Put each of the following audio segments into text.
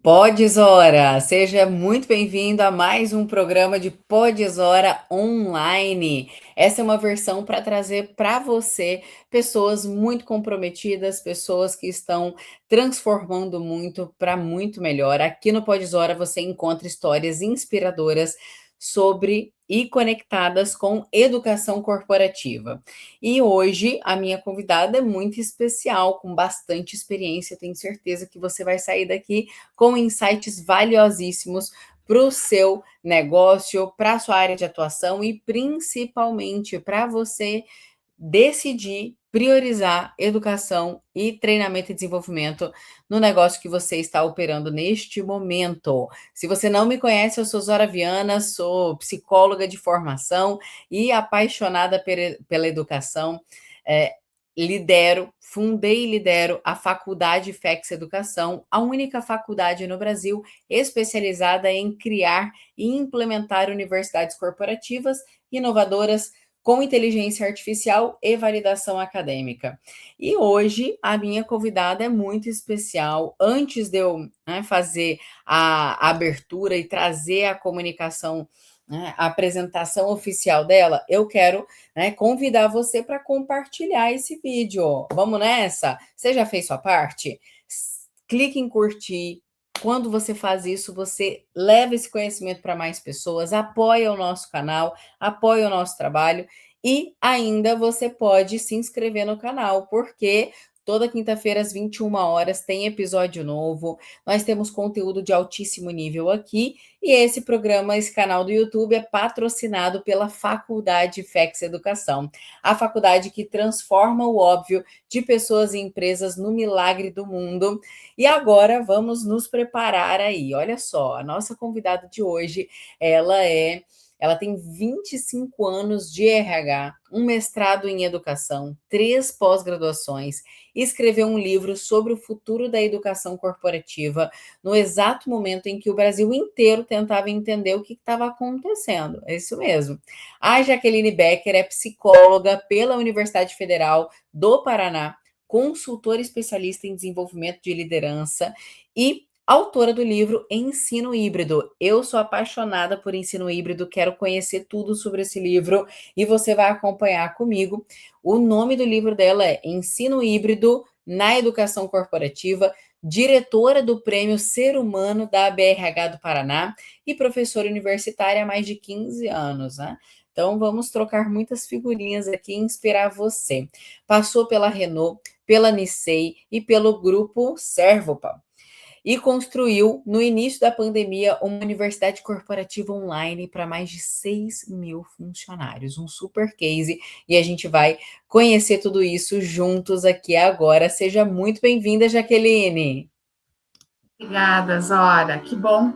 Podzora, seja muito bem-vindo a mais um programa de Podzora Online. Essa é uma versão para trazer para você pessoas muito comprometidas, pessoas que estão transformando muito para muito melhor. Aqui no Podzora você encontra histórias inspiradoras sobre e conectadas com educação corporativa. E hoje a minha convidada é muito especial, com bastante experiência. Tenho certeza que você vai sair daqui com insights valiosíssimos para o seu negócio, para a sua área de atuação e principalmente para você decidir priorizar educação e treinamento e desenvolvimento no negócio que você está operando neste momento. Se você não me conhece, eu sou Zora Viana, sou psicóloga de formação e apaixonada pela educação. É, fundei e lidero a Faculdade FEX Educação, a única faculdade no Brasil especializada em criar e implementar universidades corporativas inovadoras com inteligência artificial e validação acadêmica. E hoje a minha convidada é muito especial. Antes de eu, né, fazer a abertura e trazer a comunicação, né, a apresentação oficial dela, eu quero, né, convidar você para compartilhar esse vídeo. Vamos nessa? Você já fez sua parte? Clique em curtir. Quando você faz isso, você leva esse conhecimento para mais pessoas, apoia o nosso canal, apoia o nosso trabalho e ainda você pode se inscrever no canal, porque toda quinta-feira às 21 horas tem episódio novo. Nós temos conteúdo de altíssimo nível aqui e esse programa, esse canal do YouTube é patrocinado pela Faculdade FEX Educação, a faculdade que transforma o óbvio de pessoas e empresas no milagre do mundo. E agora vamos nos preparar aí. Olha só, a nossa convidada de hoje, ela tem 25 anos de RH, um mestrado em educação, 3 pós-graduações, escreveu um livro sobre o futuro da educação corporativa no exato momento em que o Brasil inteiro tentava entender o que estava acontecendo. É isso mesmo. A Jaqueline Becker é psicóloga pela Universidade Federal do Paraná, consultora especialista em desenvolvimento de liderança e autora do livro Ensino Híbrido. Eu sou apaixonada por ensino híbrido, quero conhecer tudo sobre esse livro e você vai acompanhar comigo. O nome do livro dela é Ensino Híbrido na Educação Corporativa, diretora do Prêmio Ser Humano da ABRH do Paraná e professora universitária há mais de 15 anos, né? Então vamos trocar muitas figurinhas aqui e inspirar você. Passou pela Renault, pela Nissei e pelo grupo Servopa e construiu, no início da pandemia, uma universidade corporativa online para mais de 6 mil funcionários. Um super case. E a gente vai conhecer tudo isso juntos aqui agora. Seja muito bem-vinda, Jaqueline. Obrigada, Zora. Que bom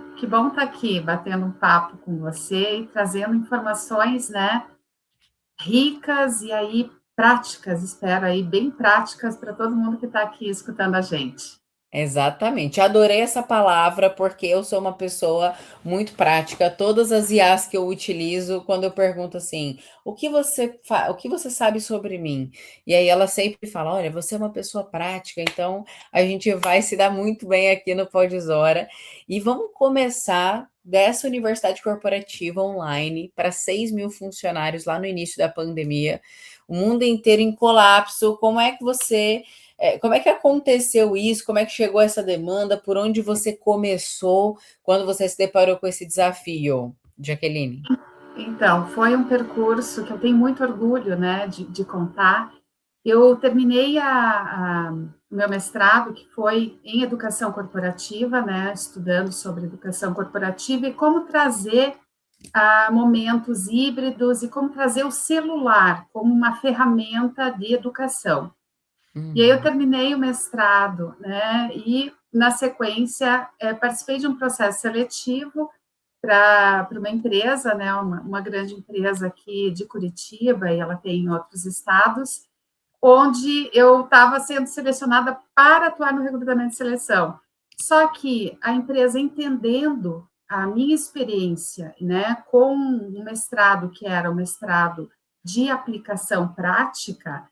estar aqui batendo um papo com você e trazendo informações, né, ricas e aí práticas, espero aí bem práticas para todo mundo que está aqui escutando a gente. Exatamente. Adorei essa palavra porque eu sou uma pessoa muito prática. Todas as IAs que eu utilizo, quando eu pergunto assim, o que você sabe sobre mim? E aí ela sempre fala, olha, você é uma pessoa prática, então a gente vai se dar muito bem aqui no Podzora. E vamos começar dessa universidade corporativa online para 6 mil funcionários lá no início da pandemia, o mundo inteiro em colapso. Como é que aconteceu isso? Como é que chegou essa demanda? Por onde você começou quando você se deparou com esse desafio, Jaqueline? Então, foi um percurso que eu tenho muito orgulho, né, de contar. Eu terminei o meu mestrado, que foi em educação corporativa, né, estudando sobre educação corporativa e como trazer momentos híbridos e como trazer o celular como uma ferramenta de educação. E aí eu Uhum. terminei o mestrado, né? E na sequência participei de um processo seletivo para uma empresa, né? Uma grande empresa aqui de Curitiba e ela tem em outros estados, onde eu estava sendo selecionada para atuar no recrutamento de seleção. Só que a empresa, entendendo a minha experiência, né, com um mestrado que era um mestrado de aplicação prática,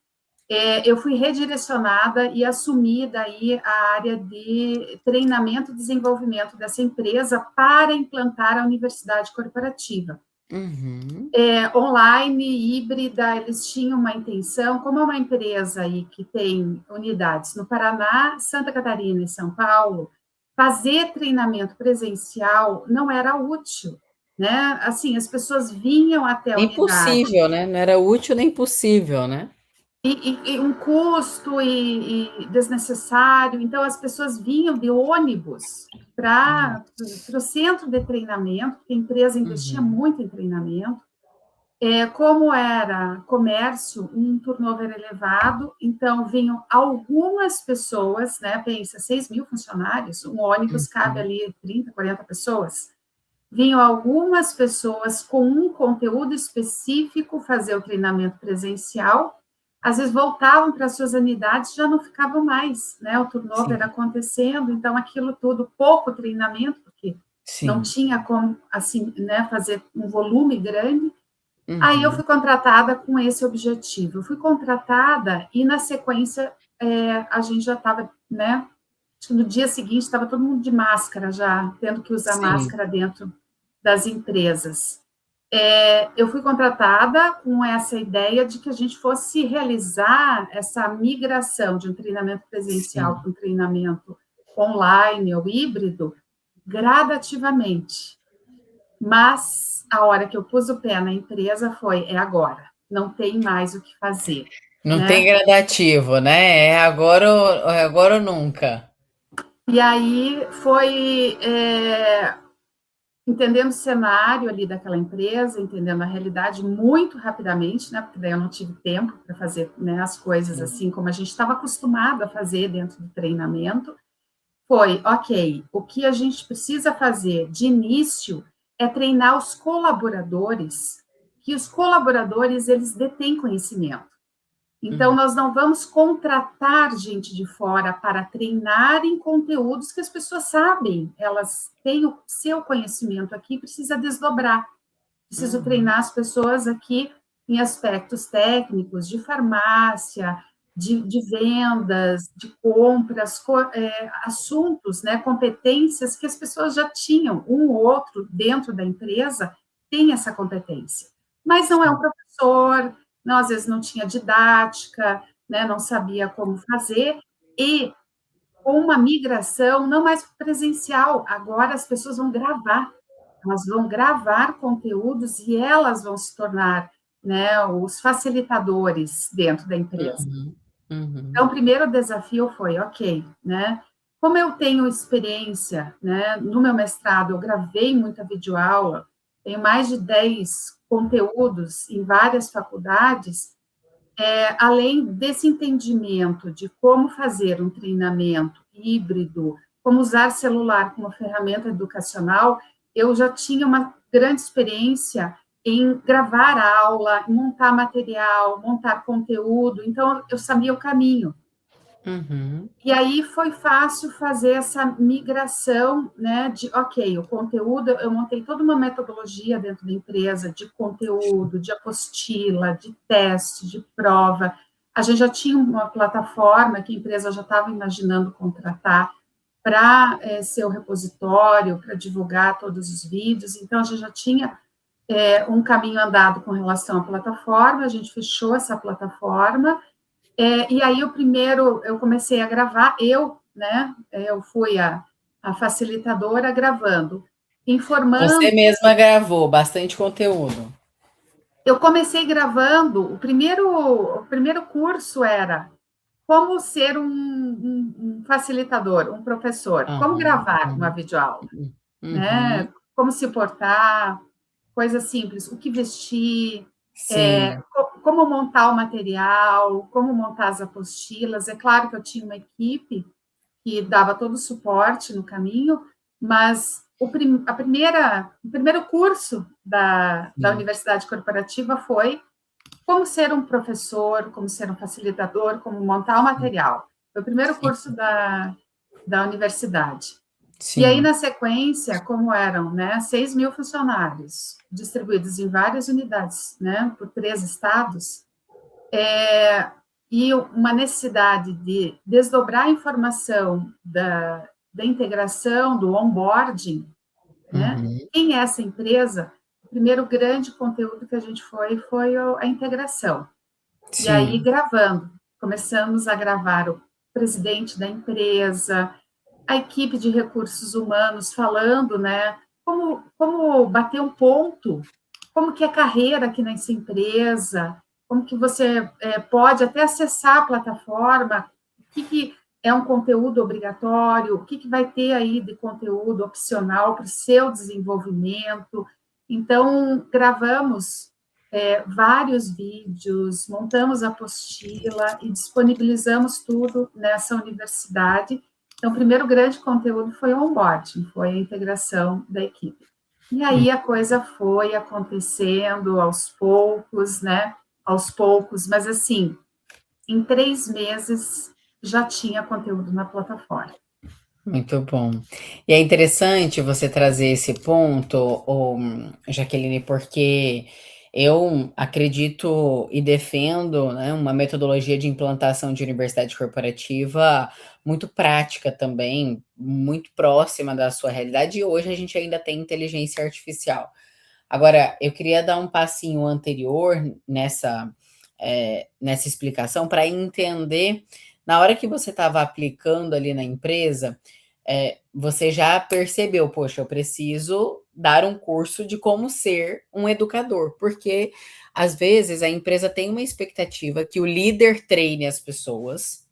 eu fui redirecionada e assumi daí a área de treinamento e desenvolvimento dessa empresa para implantar a universidade corporativa. Uhum. Online, híbrida, eles tinham uma intenção, como é uma empresa aí que tem unidades no Paraná, Santa Catarina e São Paulo, fazer treinamento presencial não era útil, né? Assim, as pessoas vinham até a Nem unidade possível, né? Não era útil nem possível, né? e um custo e desnecessário. Então, as pessoas vinham de ônibus para o centro de treinamento, porque a empresa investia Uhum. muito em treinamento. Como era comércio, um turnover elevado, então vinham algumas pessoas, né? Pensa, 6 mil funcionários, um ônibus cabe Uhum. ali 30, 40 pessoas. Vinham algumas pessoas com um conteúdo específico fazer o treinamento presencial, às vezes voltavam para suas unidades, já não ficavam mais, né? O turnover Sim, acontecendo, então aquilo tudo, pouco treinamento, porque não sim. tinha como, assim, né, fazer um volume grande. Aí eu Uhum. fui contratada com esse objetivo. Eu fui contratada e, na sequência, a gente já estava, né? No dia seguinte, estava todo mundo de máscara já, tendo que usar Sim. máscara dentro das empresas. Eu fui contratada com essa ideia de que a gente fosse realizar essa migração de um treinamento presencial Sim. para um treinamento online ou híbrido gradativamente. Mas a hora que eu pus o pé na empresa foi, é agora, não tem mais o que fazer, Não tem né? gradativo, né? É agora ou nunca. E aí foi entendendo o cenário ali daquela empresa, entendendo a realidade muito rapidamente, né? Porque daí eu não tive tempo para fazer, né, as coisas Sim. assim como a gente estava acostumado a fazer dentro do treinamento. Foi, ok, o que a gente precisa fazer de início é treinar os colaboradores, que os colaboradores, eles detêm conhecimento. Então, Uhum. nós não vamos contratar gente de fora para treinar em conteúdos que as pessoas sabem, elas têm o seu conhecimento aqui, precisa desdobrar. Preciso Uhum. treinar as pessoas aqui em aspectos técnicos, de farmácia, de vendas, de compras, assuntos, né, competências que as pessoas já tinham, um ou outro dentro da empresa tem essa competência. Mas não é um Sim. professor, não, às vezes não tinha didática, né, não sabia como fazer, e com uma migração não mais presencial, agora as pessoas vão gravar, elas vão gravar conteúdos e elas vão se tornar, né, os facilitadores dentro da empresa. Uhum. Então, Uhum. o primeiro desafio foi, ok, né, como eu tenho experiência, né, no meu mestrado, eu gravei muita videoaula, tenho mais de 10 conteúdos em várias faculdades, além desse entendimento de como fazer um treinamento híbrido, como usar celular como ferramenta educacional, eu já tinha uma grande experiência em gravar aula, montar material, montar conteúdo, então eu sabia o caminho. Uhum. E aí foi fácil fazer essa migração, né, de, ok, o conteúdo, eu montei toda uma metodologia dentro da empresa de conteúdo, de apostila, de teste, de prova. A gente já tinha uma plataforma que a empresa já estava imaginando contratar para ser o repositório, para divulgar todos os vídeos, então a gente já tinha um caminho andado com relação à plataforma, a gente fechou essa plataforma, e aí o primeiro eu comecei a gravar, né? Eu fui a facilitadora gravando, Você informando. mesma gravou bastante conteúdo. Eu comecei gravando, o primeiro curso era como ser um facilitador, um professor, como Aham. gravar uma Uhum. videoaula, né? Uhum. Como se portar, coisas simples, o que vestir, Sim. como montar o material, como montar as apostilas. É claro que eu tinha uma equipe que dava todo o suporte no caminho, mas o primeiro curso da Sim. Universidade Corporativa foi como ser um professor, como ser um facilitador, como montar o material. Foi o primeiro Sim. curso da universidade. E aí, Sim. na sequência, como eram, né, 6 mil funcionários distribuídos em várias unidades, né, por 3 estados, e uma necessidade de desdobrar a informação da integração, do onboarding, né? Uhum. Quem é essa empresa? O primeiro grande conteúdo que a gente foi a integração. E aí, Sim. gravando, começamos a gravar o presidente da empresa, a equipe de recursos humanos falando, né, como bater um ponto, como que é a carreira aqui nessa empresa, como que você pode até acessar a plataforma, o que é um conteúdo obrigatório, o que vai ter aí de conteúdo opcional para o seu desenvolvimento. Então, gravamos vários vídeos, montamos a apostila e disponibilizamos tudo nessa universidade. Então, o primeiro grande conteúdo foi o onboarding, foi a integração da equipe. E aí a coisa foi acontecendo aos poucos, né? Aos poucos, mas assim, em 3 meses já tinha conteúdo na plataforma. Muito bom. E é interessante você trazer esse ponto, Jaqueline, porque eu acredito e defendo, né, uma metodologia de implantação de universidade corporativa muito prática também, muito próxima da sua realidade, e hoje a gente ainda tem inteligência artificial. Agora, eu queria dar um passinho anterior nessa explicação para entender, na hora que você estava aplicando ali na empresa, você já percebeu, poxa, eu preciso dar um curso de como ser um educador, porque às vezes a empresa tem uma expectativa que o líder treine as pessoas,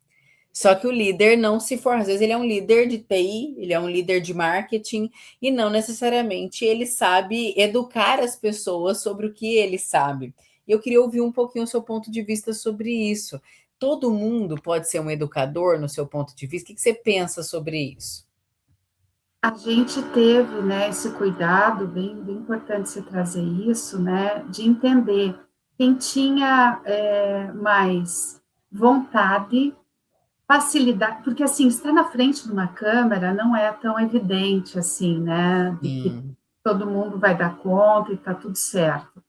só que o líder não se for, às vezes ele é um líder de TI, ele é um líder de marketing, e não necessariamente ele sabe educar as pessoas sobre o que ele sabe. E eu queria ouvir um pouquinho o seu ponto de vista sobre isso. Todo mundo pode ser um educador, no seu ponto de vista? O que você pensa sobre isso? A gente teve, né, esse cuidado, bem importante você trazer isso, né, de entender quem tinha mais vontade, facilidade, porque assim, estar na frente de uma câmera não é tão evidente assim, né, de que Sim. todo mundo vai dar conta e está tudo certo.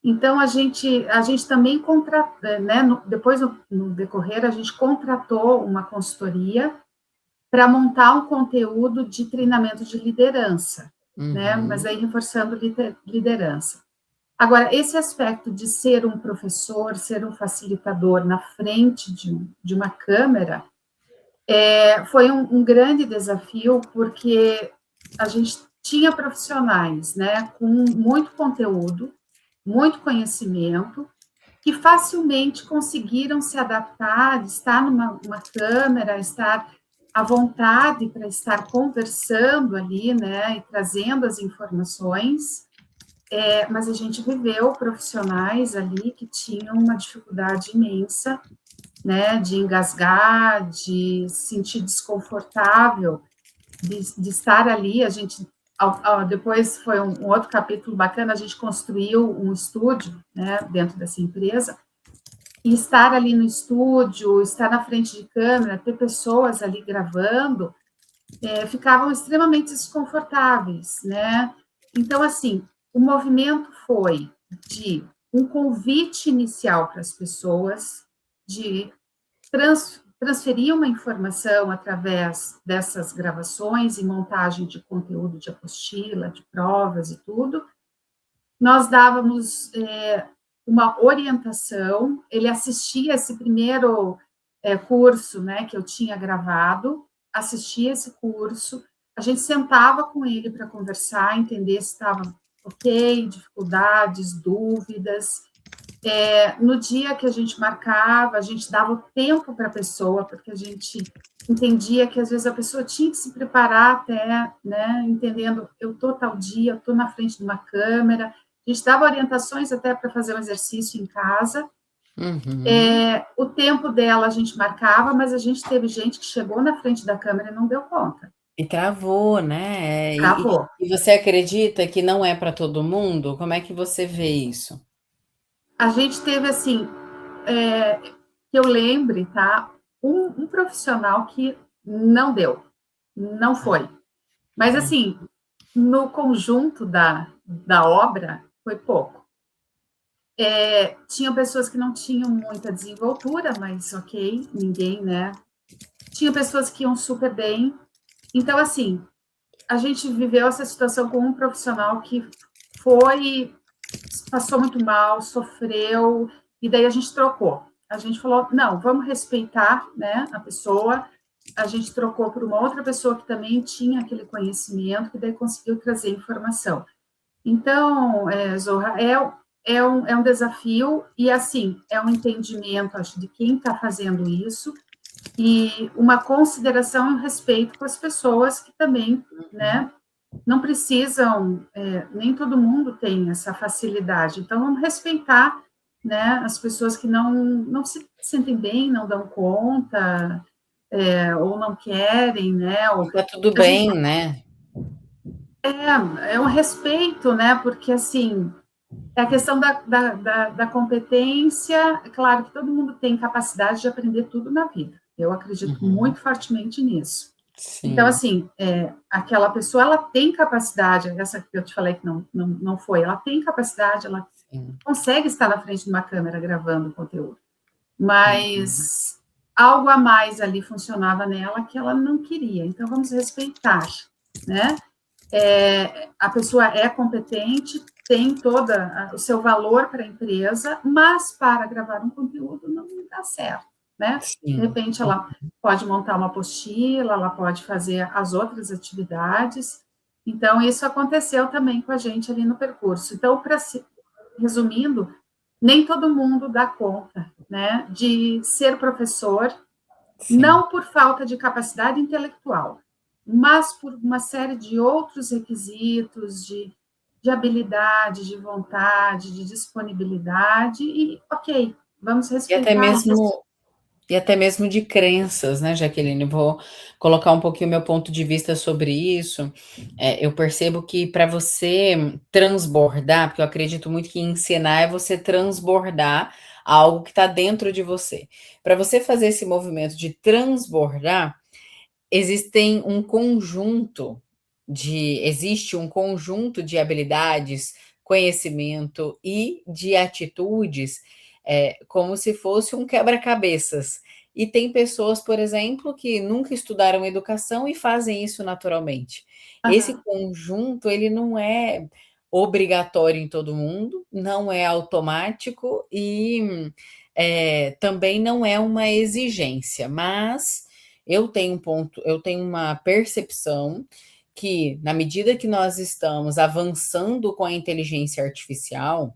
Então, a gente também contratou, né, depois, no decorrer, a gente contratou uma consultoria para montar um conteúdo de treinamento de liderança, né? Mas Uhum. aí reforçando liderança. Agora, esse aspecto de ser um professor, ser um facilitador na frente de uma câmera, foi um grande desafio, porque a gente tinha profissionais, né, com muito conteúdo, muito conhecimento, que facilmente conseguiram se adaptar, de estar numa câmera, estar à vontade para estar conversando ali, né, e trazendo as informações, mas a gente viveu profissionais ali que tinham uma dificuldade imensa, né, de engasgar, de se sentir desconfortável, de estar ali. A gente, depois foi um outro capítulo bacana, a gente construiu um estúdio, né, dentro dessa empresa, e estar ali no estúdio, estar na frente de câmera, ter pessoas ali gravando, ficavam extremamente desconfortáveis, né? Então, assim, o movimento foi de um convite inicial para as pessoas, de transferir uma informação através dessas gravações e montagem de conteúdo de apostila, de provas e tudo. Nós dávamos uma orientação, ele assistia esse primeiro curso, né, que eu tinha gravado, assistia esse curso, a gente sentava com ele para conversar, entender se estava ok, dificuldades, dúvidas. No dia que a gente marcava, a gente dava o tempo para a pessoa, porque a gente entendia que às vezes a pessoa tinha que se preparar até, né, entendendo, eu estou tal dia, eu estou na frente de uma câmera, a gente dava orientações até para fazer um exercício em casa. Uhum. O tempo dela a gente marcava, mas a gente teve gente que chegou na frente da câmera e não deu conta. E travou, né? Travou. E você acredita que não é para todo mundo? Como é que você vê isso? A gente teve, assim, que eu lembre, tá? Um profissional que não deu, não foi. Mas, Hum. assim, no conjunto da obra, foi pouco. Tinha pessoas que não tinham muita desenvoltura, mas ok, ninguém, né? Tinha pessoas que iam super bem. Então, assim, a gente viveu essa situação com um profissional que passou muito mal, sofreu, e daí a gente trocou. A gente falou, não, vamos respeitar, né, a pessoa. A gente trocou por uma outra pessoa que também tinha aquele conhecimento, que daí conseguiu trazer informação. Então, Zorra, é um desafio, e assim, é um entendimento, acho, de quem está fazendo isso, e uma consideração e um respeito com as pessoas que também, né, não precisam, nem todo mundo tem essa facilidade, então vamos respeitar, né, as pessoas que não se sentem bem, não dão conta, ou não querem, né, ou E tá tudo a gente, bem, né? é um respeito, né, porque assim, é a questão da competência. É claro que todo mundo tem capacidade de aprender tudo na vida. Eu acredito Uhum. muito fortemente nisso. Então, Sim, assim, aquela pessoa, ela tem capacidade, essa que eu te falei que não foi, ela tem capacidade, ela sim. consegue estar na frente de uma câmera gravando o conteúdo, Uhum. mas algo a mais ali funcionava nela que ela não queria. Então, vamos respeitar, né? A pessoa é competente, tem todo o seu valor para a empresa, mas para gravar um conteúdo não dá certo, né? De Sim. repente, ela pode montar uma apostila, ela pode fazer as outras atividades. Então, isso aconteceu também com a gente ali no percurso. Então, resumindo, nem todo mundo dá conta, né, de ser professor, Sim. não por falta de capacidade intelectual, mas por uma série de outros requisitos de habilidade, de vontade, de disponibilidade, e ok, vamos E até respeitar as pessoas. mesmo E até mesmo de crenças, né, Jaqueline? Vou colocar um pouquinho meu ponto de vista sobre isso. Eu percebo que para você transbordar, porque eu acredito muito que ensinar é você transbordar algo que está dentro de você. Para você fazer esse movimento de transbordar, existe um conjunto de habilidades, conhecimento e de atitudes, como se fosse um quebra-cabeças. E tem pessoas, por exemplo, que nunca estudaram educação e fazem isso naturalmente. Esse Uhum. conjunto, ele não é obrigatório em todo mundo, não é automático e também não é uma exigência, mas eu tenho uma percepção que, na medida que nós estamos avançando com a inteligência artificial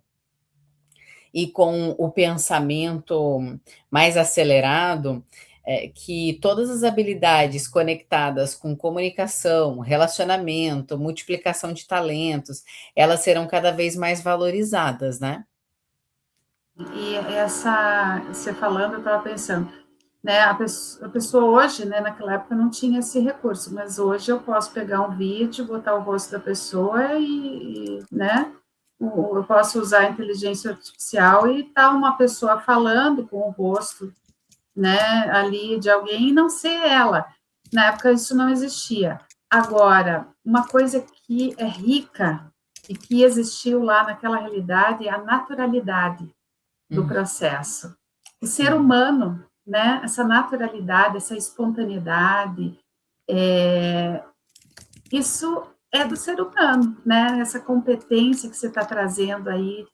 e com o pensamento mais acelerado, que todas as habilidades conectadas com comunicação, relacionamento, multiplicação de talentos, elas serão cada vez mais valorizadas, né? E você falando, eu estava pensando, né, a pessoa hoje, né, naquela época não tinha esse recurso, mas hoje eu posso pegar um vídeo, botar o rosto da pessoa né, eu posso usar a inteligência artificial e tá uma pessoa falando com o rosto, né, ali de alguém e não ser ela. Na época isso não existia. Agora, uma coisa que é rica e que existiu lá naquela realidade é a naturalidade do Hum, processo. O ser sim. humano, né, essa naturalidade, essa espontaneidade, isso é do ser humano, né? Essa competência que você está trazendo aí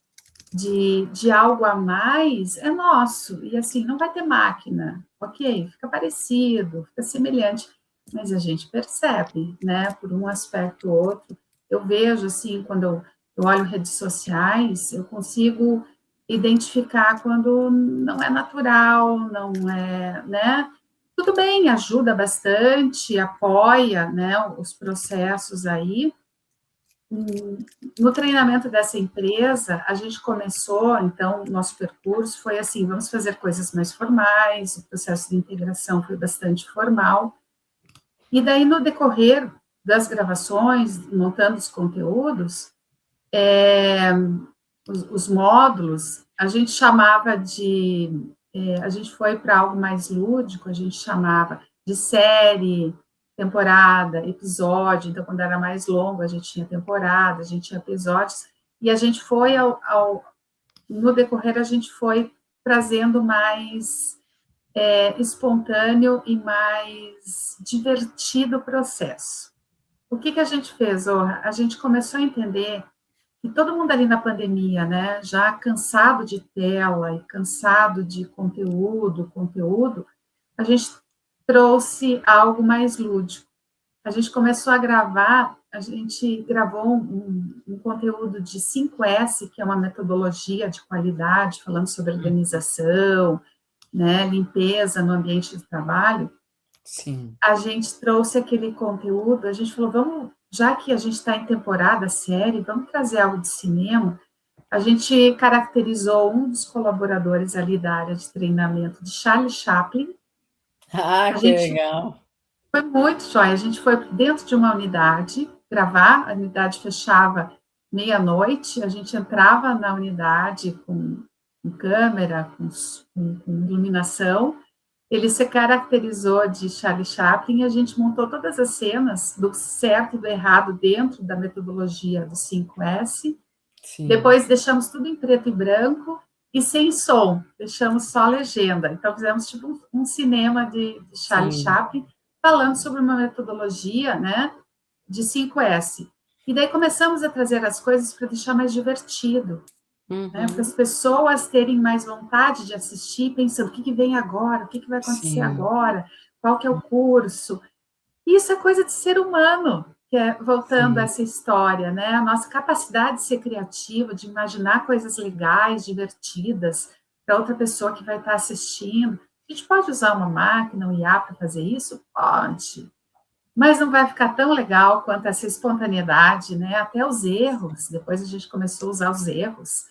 de algo a mais é nosso. E assim, não vai ter máquina, ok? Fica parecido, fica semelhante, mas a gente percebe, né? Por um aspecto ou outro. Eu vejo, assim, quando eu olho redes sociais, eu consigo identificar quando não é natural, não é, né? Tudo bem, ajuda bastante, apoia, né, os processos aí, no treinamento dessa empresa, a gente começou, então, o nosso percurso foi assim, vamos fazer coisas mais formais, o processo de integração foi bastante formal, e daí, no decorrer das gravações, montando os conteúdos, os módulos, a gente chamava a gente foi para algo mais lúdico, a gente chamava de série, temporada, episódio, então quando era mais longo a gente tinha temporada, a gente tinha episódios, e a gente foi no decorrer a gente foi trazendo mais espontâneo e mais divertido o processo. O que a gente fez, Orra? A gente começou a entender que todo mundo ali na pandemia, né, já cansado de tela e cansado de conteúdo, a gente trouxe algo mais lúdico. A gente começou a gravar, a gente gravou um conteúdo de 5S, que é uma metodologia de qualidade, falando sobre organização, né, limpeza no ambiente de trabalho. Sim. A gente trouxe aquele conteúdo, a gente falou, vamos, já que a gente está em temporada série, vamos trazer algo de cinema. A gente caracterizou um dos colaboradores ali da área de treinamento de Charlie Chaplin. Ah, A que gente legal. foi muito jóia. A gente foi dentro de uma unidade gravar, a unidade fechava meia-noite, a gente entrava na unidade com câmera, com iluminação. Ele se caracterizou de Charlie Chaplin e a gente montou todas as cenas do certo e do errado dentro da metodologia do 5S. Sim. Depois deixamos tudo em preto e branco e sem som, deixamos só a legenda. Então fizemos tipo um cinema de Charlie Chaplin, falando sobre uma metodologia, né, de 5S. E daí começamos a trazer as coisas para deixar mais divertido, né, para as pessoas terem mais vontade de assistir, pensando o que vem agora, o que vai acontecer agora, qual que é o curso. Isso é coisa de ser humano, que é, voltando a essa história, né? A nossa capacidade de ser criativa, de imaginar coisas legais, divertidas, para outra pessoa que vai estar assistindo. A gente pode usar uma máquina, um IA para fazer isso? Pode. Mas não vai ficar tão legal quanto essa espontaneidade, né? Até os erros. Depois a gente começou a usar os erros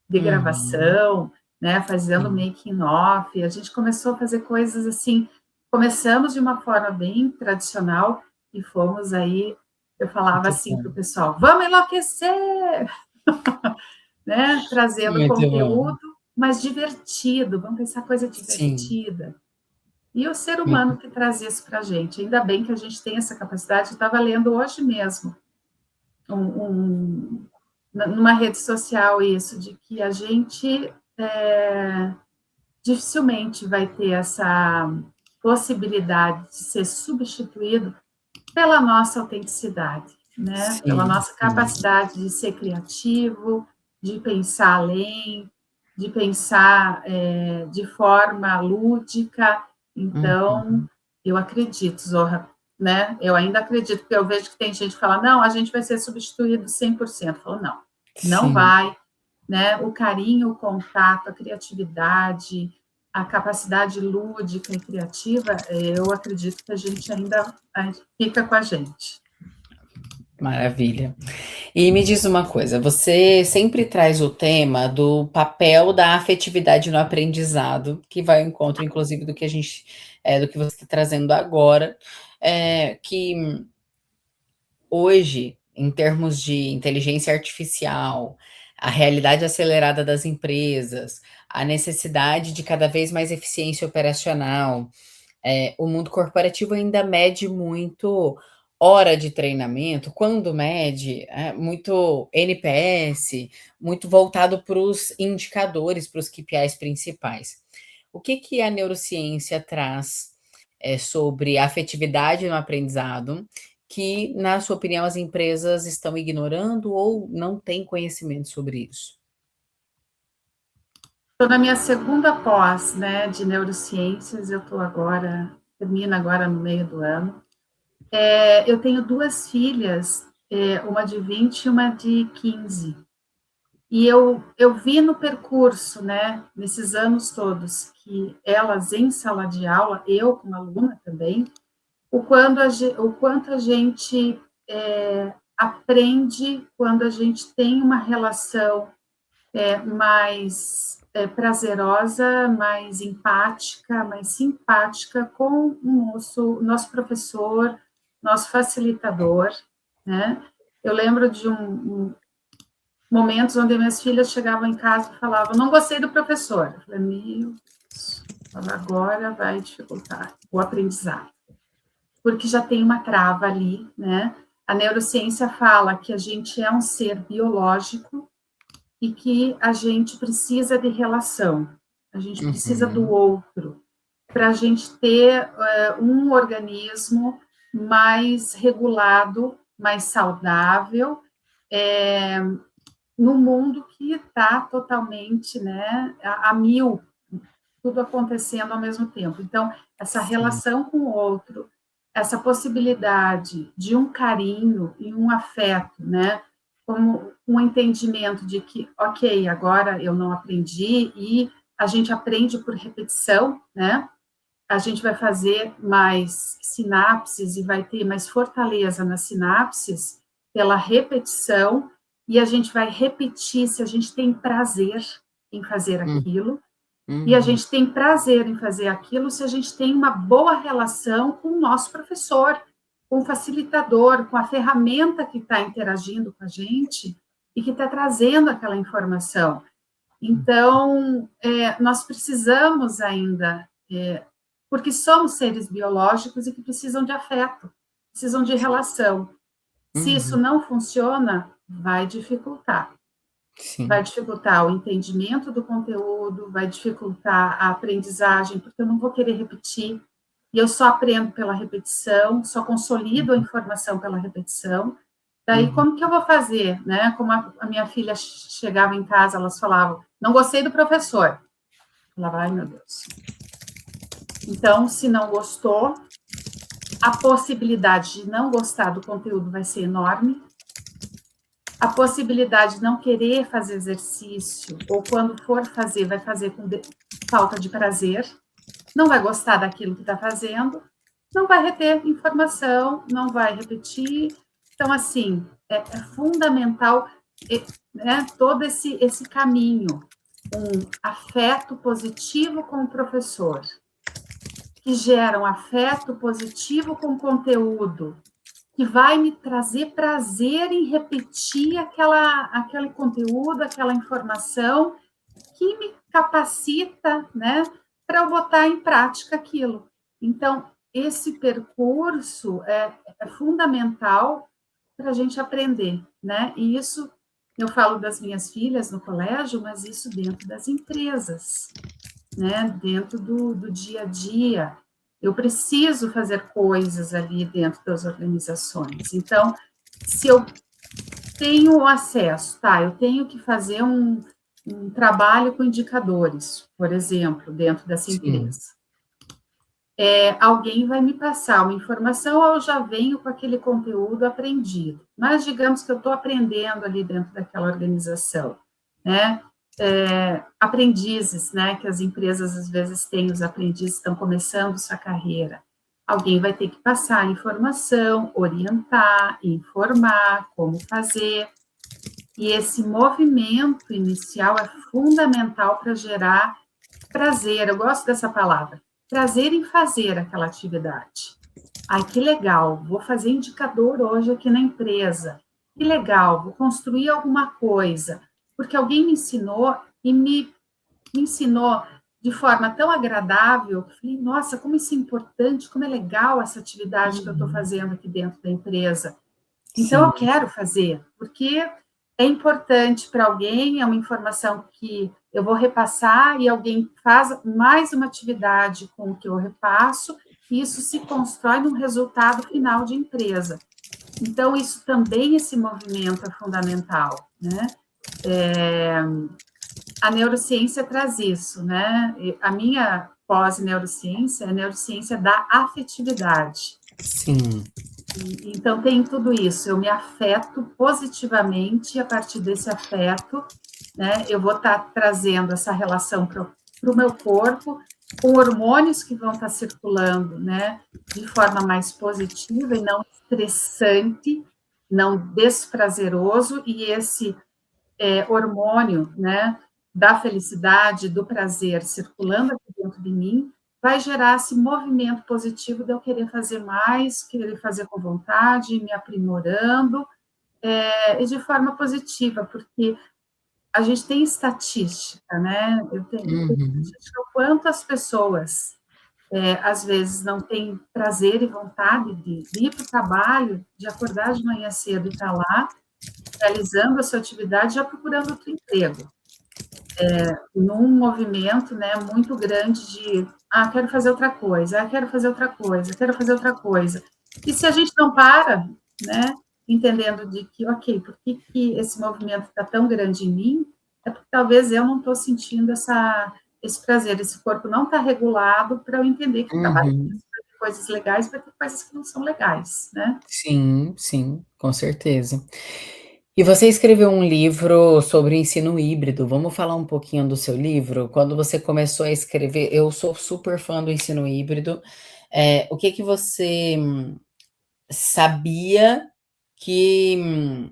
de gravação, né? Fazendo making off. A gente começou a fazer coisas assim. Começamos de uma forma bem tradicional e fomos aí, eu falava assim para o pessoal, vamos enlouquecer! Né? Trazendo conteúdo, mas divertido, vamos pensar coisa divertida. E o ser humano que traz isso para a gente. Ainda bem que a gente tem essa capacidade. Eu estava lendo hoje mesmo, numa rede social, isso, de que a gente dificilmente vai ter essa possibilidade de ser substituído pela nossa autenticidade, né? Pela nossa capacidade de ser criativo, de pensar além, de pensar de forma lúdica. Então, eu acredito, Zorra, né? Eu ainda acredito, porque eu vejo que tem gente que fala, não, a gente vai ser substituído 100%. Eu falo, não, não vai, né? O carinho, o contato, a criatividade, a capacidade lúdica e criativa, eu acredito que a gente ainda fica com a gente. Maravilha. E me diz uma coisa, você sempre traz o tema do papel da afetividade no aprendizado, que vai ao encontro, inclusive, do que a gente, do que você está trazendo agora, que hoje, em termos de inteligência artificial, a realidade acelerada das empresas, a necessidade de cada vez mais eficiência operacional, o mundo corporativo ainda mede muito hora de treinamento, quando mede, muito NPS, muito voltado para os indicadores, para os KPIs principais. O que a neurociência traz sobre afetividade no aprendizado, que, na sua opinião, as empresas estão ignorando ou não têm conhecimento sobre isso? Estou na minha segunda pós, né, de neurociências, eu estou agora, termino agora no meio do ano. Eu tenho duas filhas, uma de 20 e uma de 15. E eu vi no percurso, né, nesses anos todos, que elas em sala de aula, eu como aluna também, o quanto a gente aprende quando a gente tem uma relação mais prazerosa, mais empática, mais simpática com o nosso professor, nosso facilitador, né? Eu lembro de momentos onde minhas filhas chegavam em casa e falavam, não gostei do professor. Eu falei, meu Deus, agora vai dificultar o aprendizado. Porque já tem uma trava ali, né? A neurociência fala que a gente é um ser biológico e que a gente precisa de relação, a gente precisa do outro, para a gente ter um organismo mais regulado, mais saudável, no mundo que está totalmente, né, a mil, tudo acontecendo ao mesmo tempo. Então, essa relação com o outro, essa possibilidade de um carinho e um afeto, né, como um entendimento de que, ok, agora eu não aprendi, e a gente aprende por repetição, né, a gente vai fazer mais sinapses e vai ter mais fortaleza nas sinapses pela repetição, e a gente vai repetir se a gente tem prazer em fazer aquilo, e a gente tem prazer em fazer aquilo se a gente tem uma boa relação com o nosso professor, com o facilitador, com a ferramenta que está interagindo com a gente e que está trazendo aquela informação. Então, nós precisamos ainda, porque somos seres biológicos e que precisam de afeto, precisam de relação. Se isso não funciona, vai dificultar. Sim. Vai dificultar o entendimento do conteúdo, vai dificultar a aprendizagem, porque eu não vou querer repetir, e eu só aprendo pela repetição, só consolido a informação pela repetição. Daí, como que eu vou fazer, né? Como a minha filha chegava em casa, elas falavam, não gostei do professor. Eu falava, ai, meu Deus. Então, se não gostou, a possibilidade de não gostar do conteúdo vai ser enorme, a possibilidade de não querer fazer exercício, ou quando for fazer, vai fazer com falta de prazer, não vai gostar daquilo que está fazendo, não vai reter informação, não vai repetir. Então, assim, é fundamental, né, todo esse caminho, um afeto positivo com o professor, que gera um afeto positivo com o conteúdo, que vai me trazer prazer em repetir aquele conteúdo, aquela informação, que me capacita, né, para eu botar em prática aquilo. Então, esse percurso é fundamental para a gente aprender, né? E isso, eu falo das minhas filhas no colégio, mas isso dentro das empresas, né? Dentro do dia a dia. Eu preciso fazer coisas ali dentro das organizações. Então, se eu tenho acesso, tá? Eu tenho que fazer um trabalho com indicadores, por exemplo, dentro dessa empresa. Alguém vai me passar uma informação, ou eu já venho com aquele conteúdo aprendido. Mas digamos que eu estou aprendendo ali dentro daquela organização, né? Aprendizes, né? Que as empresas às vezes têm, os aprendizes estão começando sua carreira. Alguém vai ter que passar a informação, orientar, informar como fazer. E esse movimento inicial é fundamental para gerar prazer. Eu gosto dessa palavra. Prazer em fazer aquela atividade. Ai, que legal, vou fazer indicador hoje aqui na empresa. Que legal, vou construir alguma coisa. Porque alguém me ensinou e me ensinou de forma tão agradável, que falei, nossa, como isso é importante, como é legal essa atividade que eu estou fazendo aqui dentro da empresa. Então, eu quero fazer, porque é importante para alguém, é uma informação que eu vou repassar e alguém faz mais uma atividade com o que eu repasso, e isso se constrói num resultado final de empresa. Então, isso também, esse movimento é fundamental, né? A neurociência traz isso, né? A minha pós-neurociência é a neurociência da afetividade. Sim. Então, tem tudo isso. Eu me afeto positivamente, e a partir desse afeto, né, eu vou estar trazendo essa relação para o meu corpo, com hormônios que vão estar circulando, né, de forma mais positiva e não estressante, não desprazeroso, e esse hormônio, né, da felicidade, do prazer circulando aqui dentro de mim, vai gerar esse movimento positivo de eu querer fazer mais, querer fazer com vontade, me aprimorando, e de forma positiva, porque a gente tem estatística, né? Eu tenho estatística o quanto as pessoas, às vezes, não têm prazer e vontade de ir para o trabalho, de acordar de manhã cedo e estar lá, realizando a sua atividade, já procurando outro emprego. Num movimento, né, muito grande de, quero fazer outra coisa, quero fazer outra coisa, quero fazer outra coisa. E se a gente não para, né, entendendo de que, ok, por que esse movimento está tão grande em mim? É porque talvez eu não estou sentindo esse prazer, esse corpo não está regulado para eu entender que trabalho vai Uhum. ter coisas legais, vai ter coisas que não são legais, né? Sim, sim, com certeza. E você escreveu um livro sobre ensino híbrido. Vamos falar um pouquinho do seu livro? Quando você começou a escrever, eu sou super fã do ensino híbrido. O que que você sabia que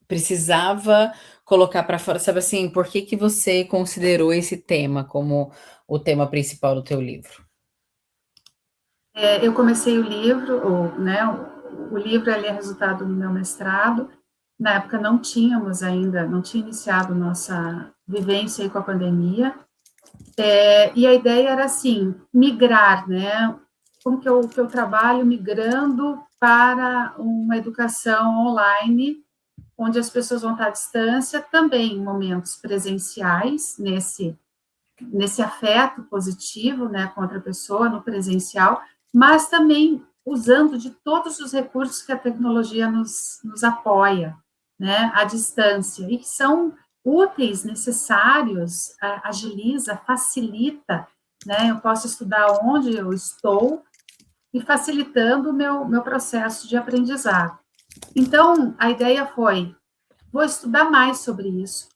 precisava colocar para fora? Sabe assim, por que que você considerou esse tema como o tema principal do teu livro? Eu comecei o livro, né, o livro ele é resultado do meu mestrado. Na época não tínhamos ainda, não tinha iniciado nossa vivência aí com a pandemia, e a ideia era assim, migrar, né, como que eu trabalho migrando para uma educação online, onde as pessoas vão estar à distância, também em momentos presenciais, nesse afeto positivo, né, com outra pessoa, no presencial, mas também usando de todos os recursos que a tecnologia nos apoia, né, à distância, e que são úteis, necessários, agiliza, facilita, né, eu posso estudar onde eu estou e facilitando o meu processo de aprendizado. Então, a ideia foi, vou estudar mais sobre isso,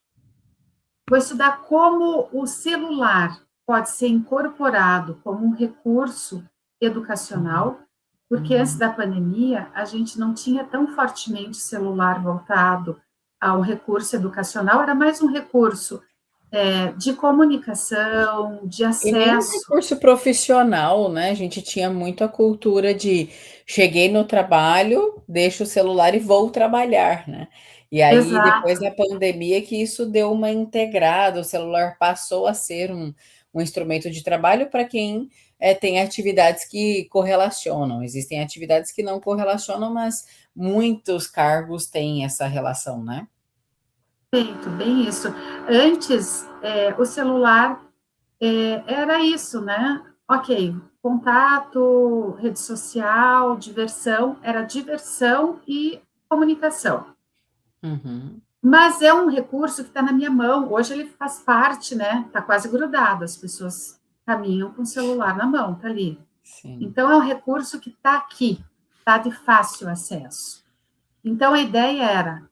vou estudar como o celular pode ser incorporado como um recurso educacional, porque antes Uhum. da pandemia a gente não tinha tão fortemente o celular voltado ao recurso educacional, era mais um recurso de comunicação, de E nem um acesso. recurso profissional, né, a gente tinha muito a cultura de: "Cheguei no trabalho, deixo o celular e vou trabalhar", né. E aí depois Exato, da pandemia que isso deu uma integrada, o celular passou a ser um instrumento de trabalho para quem, tem atividades que correlacionam. Existem atividades que não correlacionam, mas muitos cargos têm essa relação, né. feito, bem isso. Antes, o celular era isso, né? Ok, contato, rede social, diversão, era diversão e comunicação. Uhum. Mas é um recurso que está na minha mão. Hoje ele faz parte, né? Está quase grudado. As pessoas caminham com o celular na mão, está ali. Sim. Então é um recurso que está aqui, está de fácil acesso. Então a ideia era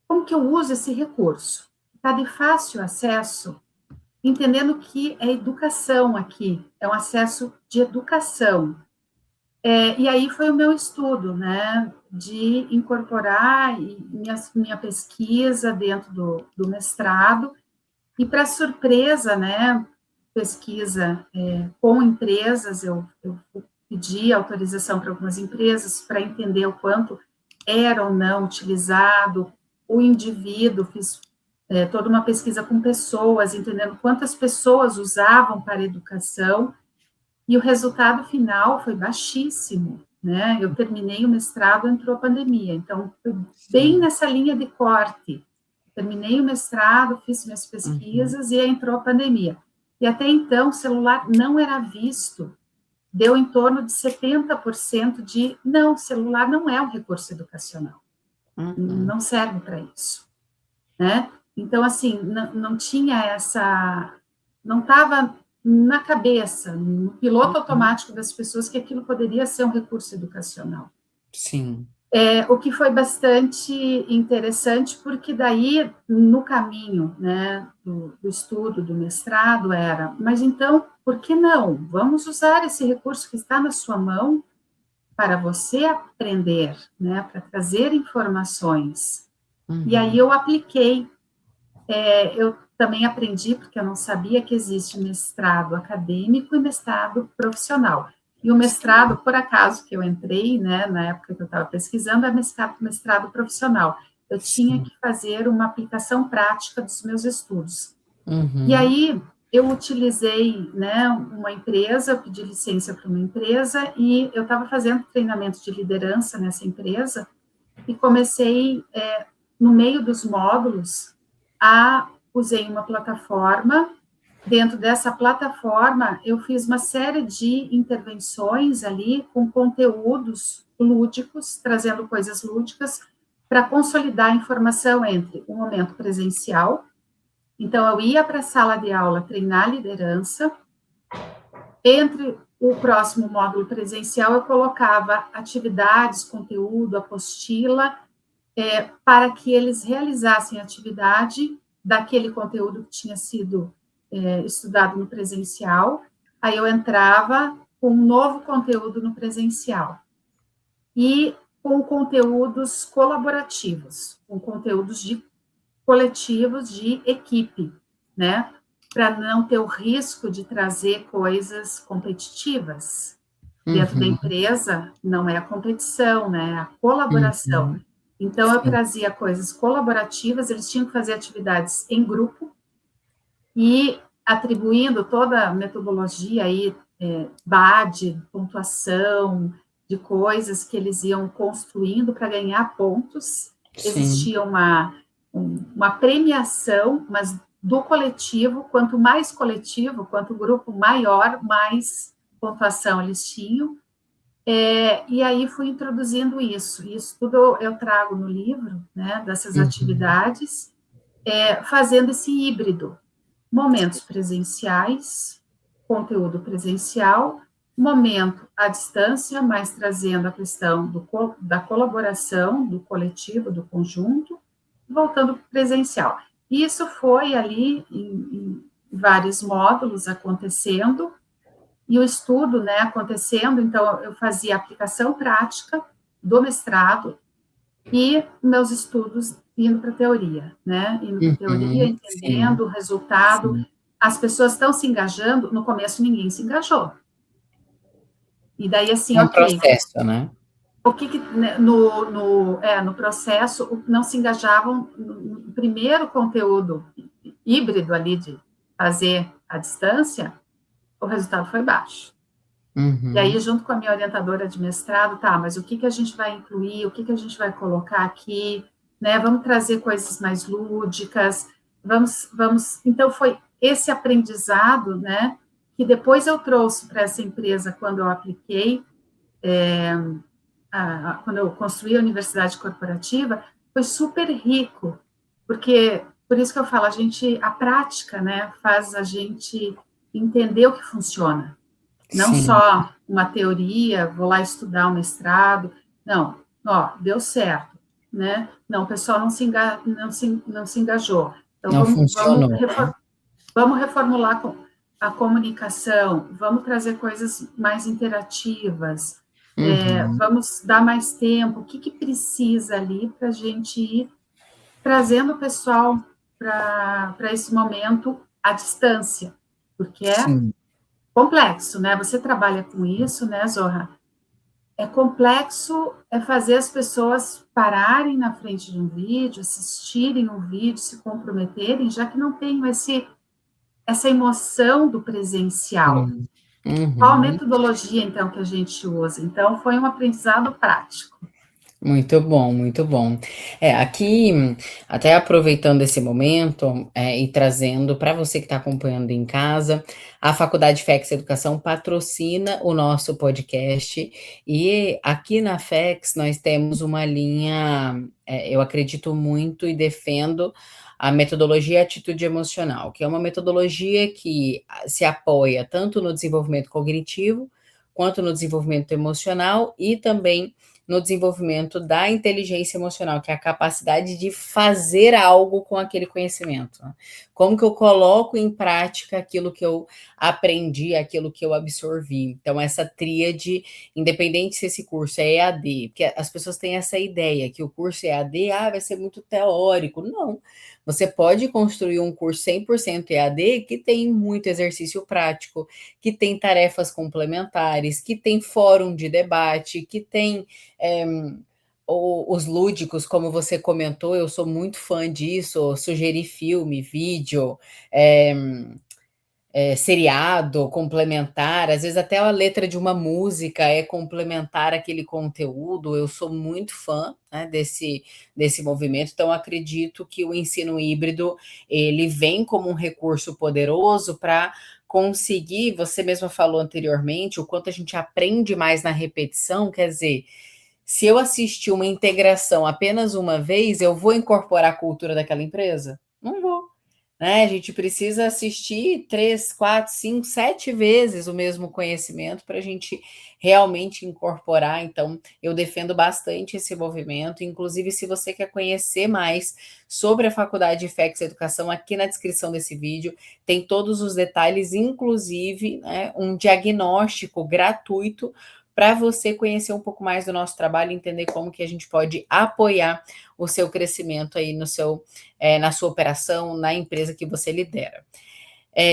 como que eu uso esse recurso? Está de fácil acesso, entendendo que é educação aqui, é um acesso de educação. E aí foi o meu estudo, né, de incorporar minha pesquisa dentro do mestrado, e para surpresa, né, pesquisa com empresas, eu pedi autorização para algumas empresas para entender o quanto era ou não utilizado, o indivíduo, fiz toda uma pesquisa com pessoas, entendendo quantas pessoas usavam para educação, e o resultado final foi baixíssimo, né? Eu terminei o mestrado, entrou a pandemia, então foi bem Sim. nessa linha de corte. Terminei o mestrado, fiz minhas Uhum. pesquisas e entrou a pandemia. E até então, o celular não era visto, deu em torno de 70% de não, celular não é um recurso educacional, Uhum. não serve para isso, né? Então, assim, não tinha não estava na cabeça, no piloto Uhum. automático das pessoas que aquilo poderia ser um recurso educacional. Sim. O que foi bastante interessante, porque daí, no caminho, né, do estudo, do mestrado, era, mas então, por que não? Vamos usar esse recurso que está na sua mão para você aprender, né, para trazer informações. E aí Uhum. eu apliquei. Eu também aprendi, porque eu não sabia que existe mestrado acadêmico e mestrado profissional. E o Sim. mestrado, por acaso que eu entrei, né, na época que eu estava pesquisando, é mestrado profissional. Eu tinha Sim. que fazer uma aplicação prática dos meus estudos. E Uhum. aí eu utilizei, né, uma empresa, eu pedi licença para uma empresa e eu estava fazendo treinamento de liderança nessa empresa e comecei. no meio dos módulos, usei uma plataforma. Dentro dessa plataforma, eu fiz uma série de intervenções ali com conteúdos lúdicos, trazendo coisas lúdicas, para consolidar a informação entre o momento presencial. Então, eu ia para a sala de aula treinar liderança. Entre o próximo módulo presencial, eu colocava atividades, conteúdo, apostila, para que eles realizassem a atividade daquele conteúdo que tinha sido estudado no presencial. Aí eu entrava com um novo conteúdo no presencial. E com conteúdos colaborativos, com conteúdos coletivos de equipe, né? Para não ter o risco de trazer coisas competitivas. Dentro da empresa, não é a competição, né? É a colaboração. Então, eu trazia coisas colaborativas, eles tinham que fazer atividades em grupo, e atribuindo toda a metodologia aí, BAD, pontuação, de coisas que eles iam construindo para ganhar pontos. Sim. Existia uma premiação, mas do coletivo, quanto mais coletivo, quanto grupo maior, mais pontuação eles tinham. E aí fui introduzindo isso. Isso tudo eu trago no livro, né, dessas atividades, fazendo esse híbrido. Momentos presenciais, conteúdo presencial, momento à distância, mas trazendo a questão da colaboração, do coletivo, do conjunto, voltando presencial. Isso foi ali em vários módulos acontecendo, e o estudo, né, acontecendo. Então, eu fazia aplicação prática do mestrado e meus estudos indo para a teoria, né? Indo para a teoria, entendendo o resultado. Sim. As pessoas estão se engajando. No começo, ninguém se engajou. E daí, assim, ok. Processo, né? O que no processo não se engajavam no primeiro conteúdo híbrido ali de fazer à distância, o resultado foi baixo. E aí, junto com a minha orientadora de mestrado, mas o que a gente vai incluir, o que a gente vai colocar aqui, né? Vamos trazer coisas mais lúdicas, vamos... Então, foi esse aprendizado, né, que depois eu trouxe para essa empresa quando eu apliquei, quando eu construí a universidade corporativa, foi super rico, porque, por isso que eu falo, a prática, né, faz a gente entender o que funciona. Não Sim. só uma teoria, vou lá estudar um mestrado, não, deu certo, né? Não, o pessoal não se engajou. Então, não funcionou. Vamos reformular a comunicação, vamos trazer coisas mais interativas, vamos dar mais tempo, o que precisa ali para a gente ir trazendo o pessoal para esse momento à distância, porque Sim. Complexo, né? Você trabalha com isso, né, Zorra? É complexo fazer as pessoas pararem na frente de um vídeo, assistirem um vídeo, se comprometerem, já que não tem essa emoção do presencial. Qual a metodologia, então, que a gente usa? Então, foi um aprendizado prático. Muito bom, muito bom. Aqui, até aproveitando esse momento e trazendo para você que está acompanhando em casa, a Faculdade FEX Educação patrocina o nosso podcast, e aqui na FEX nós temos uma linha, eu acredito muito e defendo a metodologia Atitude Emocional, que é uma metodologia que se apoia tanto no desenvolvimento cognitivo, quanto no desenvolvimento emocional e também no desenvolvimento da inteligência emocional, que é a capacidade de fazer algo com aquele conhecimento. Como que eu coloco em prática aquilo que eu aprendi, aquilo que eu absorvi. Então, essa tríade, independente se esse curso é EAD, porque as pessoas têm essa ideia que o curso EAD vai ser muito teórico. Não. Você pode construir um curso 100% EAD que tem muito exercício prático, que tem tarefas complementares, que tem fórum de debate, que tem os lúdicos, como você comentou. Eu sou muito fã disso, sugerir filme, vídeo, seriado complementar, às vezes até a letra de uma música é complementar aquele conteúdo. Eu sou muito fã, né, desse movimento, então acredito que o ensino híbrido ele vem como um recurso poderoso para conseguir. Você mesma falou anteriormente o quanto a gente aprende mais na repetição, quer dizer, se eu assistir uma integração apenas uma vez, eu vou incorporar a cultura daquela empresa? Não vou, né? A gente precisa assistir 3, 4, 5, 7 vezes o mesmo conhecimento para a gente realmente incorporar. Então, eu defendo bastante esse movimento. Inclusive, se você quer conhecer mais sobre a Faculdade de FX Educação, aqui na descrição desse vídeo tem todos os detalhes, inclusive, né, um diagnóstico gratuito para você conhecer um pouco mais do nosso trabalho, entender como que a gente pode apoiar o seu crescimento aí no seu, na sua operação, na empresa que você lidera.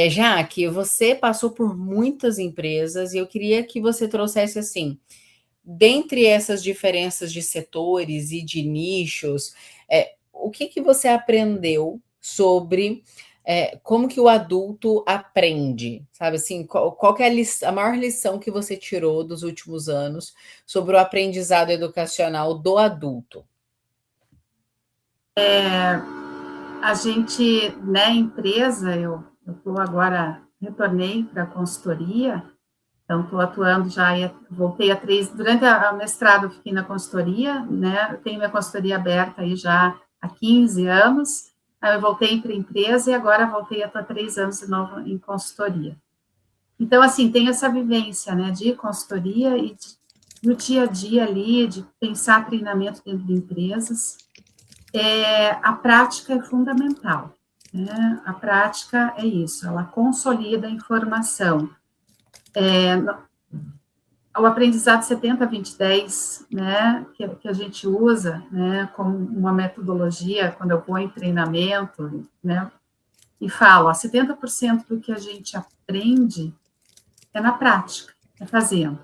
Jaque, você passou por muitas empresas e eu queria que você trouxesse assim, dentre essas diferenças de setores e de nichos, o que você aprendeu sobre como que o adulto aprende, sabe assim, qual que é a maior lição que você tirou dos últimos anos sobre o aprendizado educacional do adulto? A gente, né, empresa, eu estou agora, retornei para a consultoria, então estou atuando já, voltei a 3, durante a mestrado eu fiquei na consultoria, né, eu tenho minha consultoria aberta aí já há 15 anos, aí eu voltei para a empresa e agora voltei a estar 3 anos de novo em consultoria. Então, assim, tem essa vivência, né, de consultoria e no dia a dia ali, de pensar treinamento dentro de empresas. A prática é fundamental, né? A prática é isso, ela consolida a informação. O aprendizado 70-20-10, né, que a gente usa, né, como uma metodologia, quando eu vou em treinamento, né, e falo, 70% do que a gente aprende é na prática, é fazendo.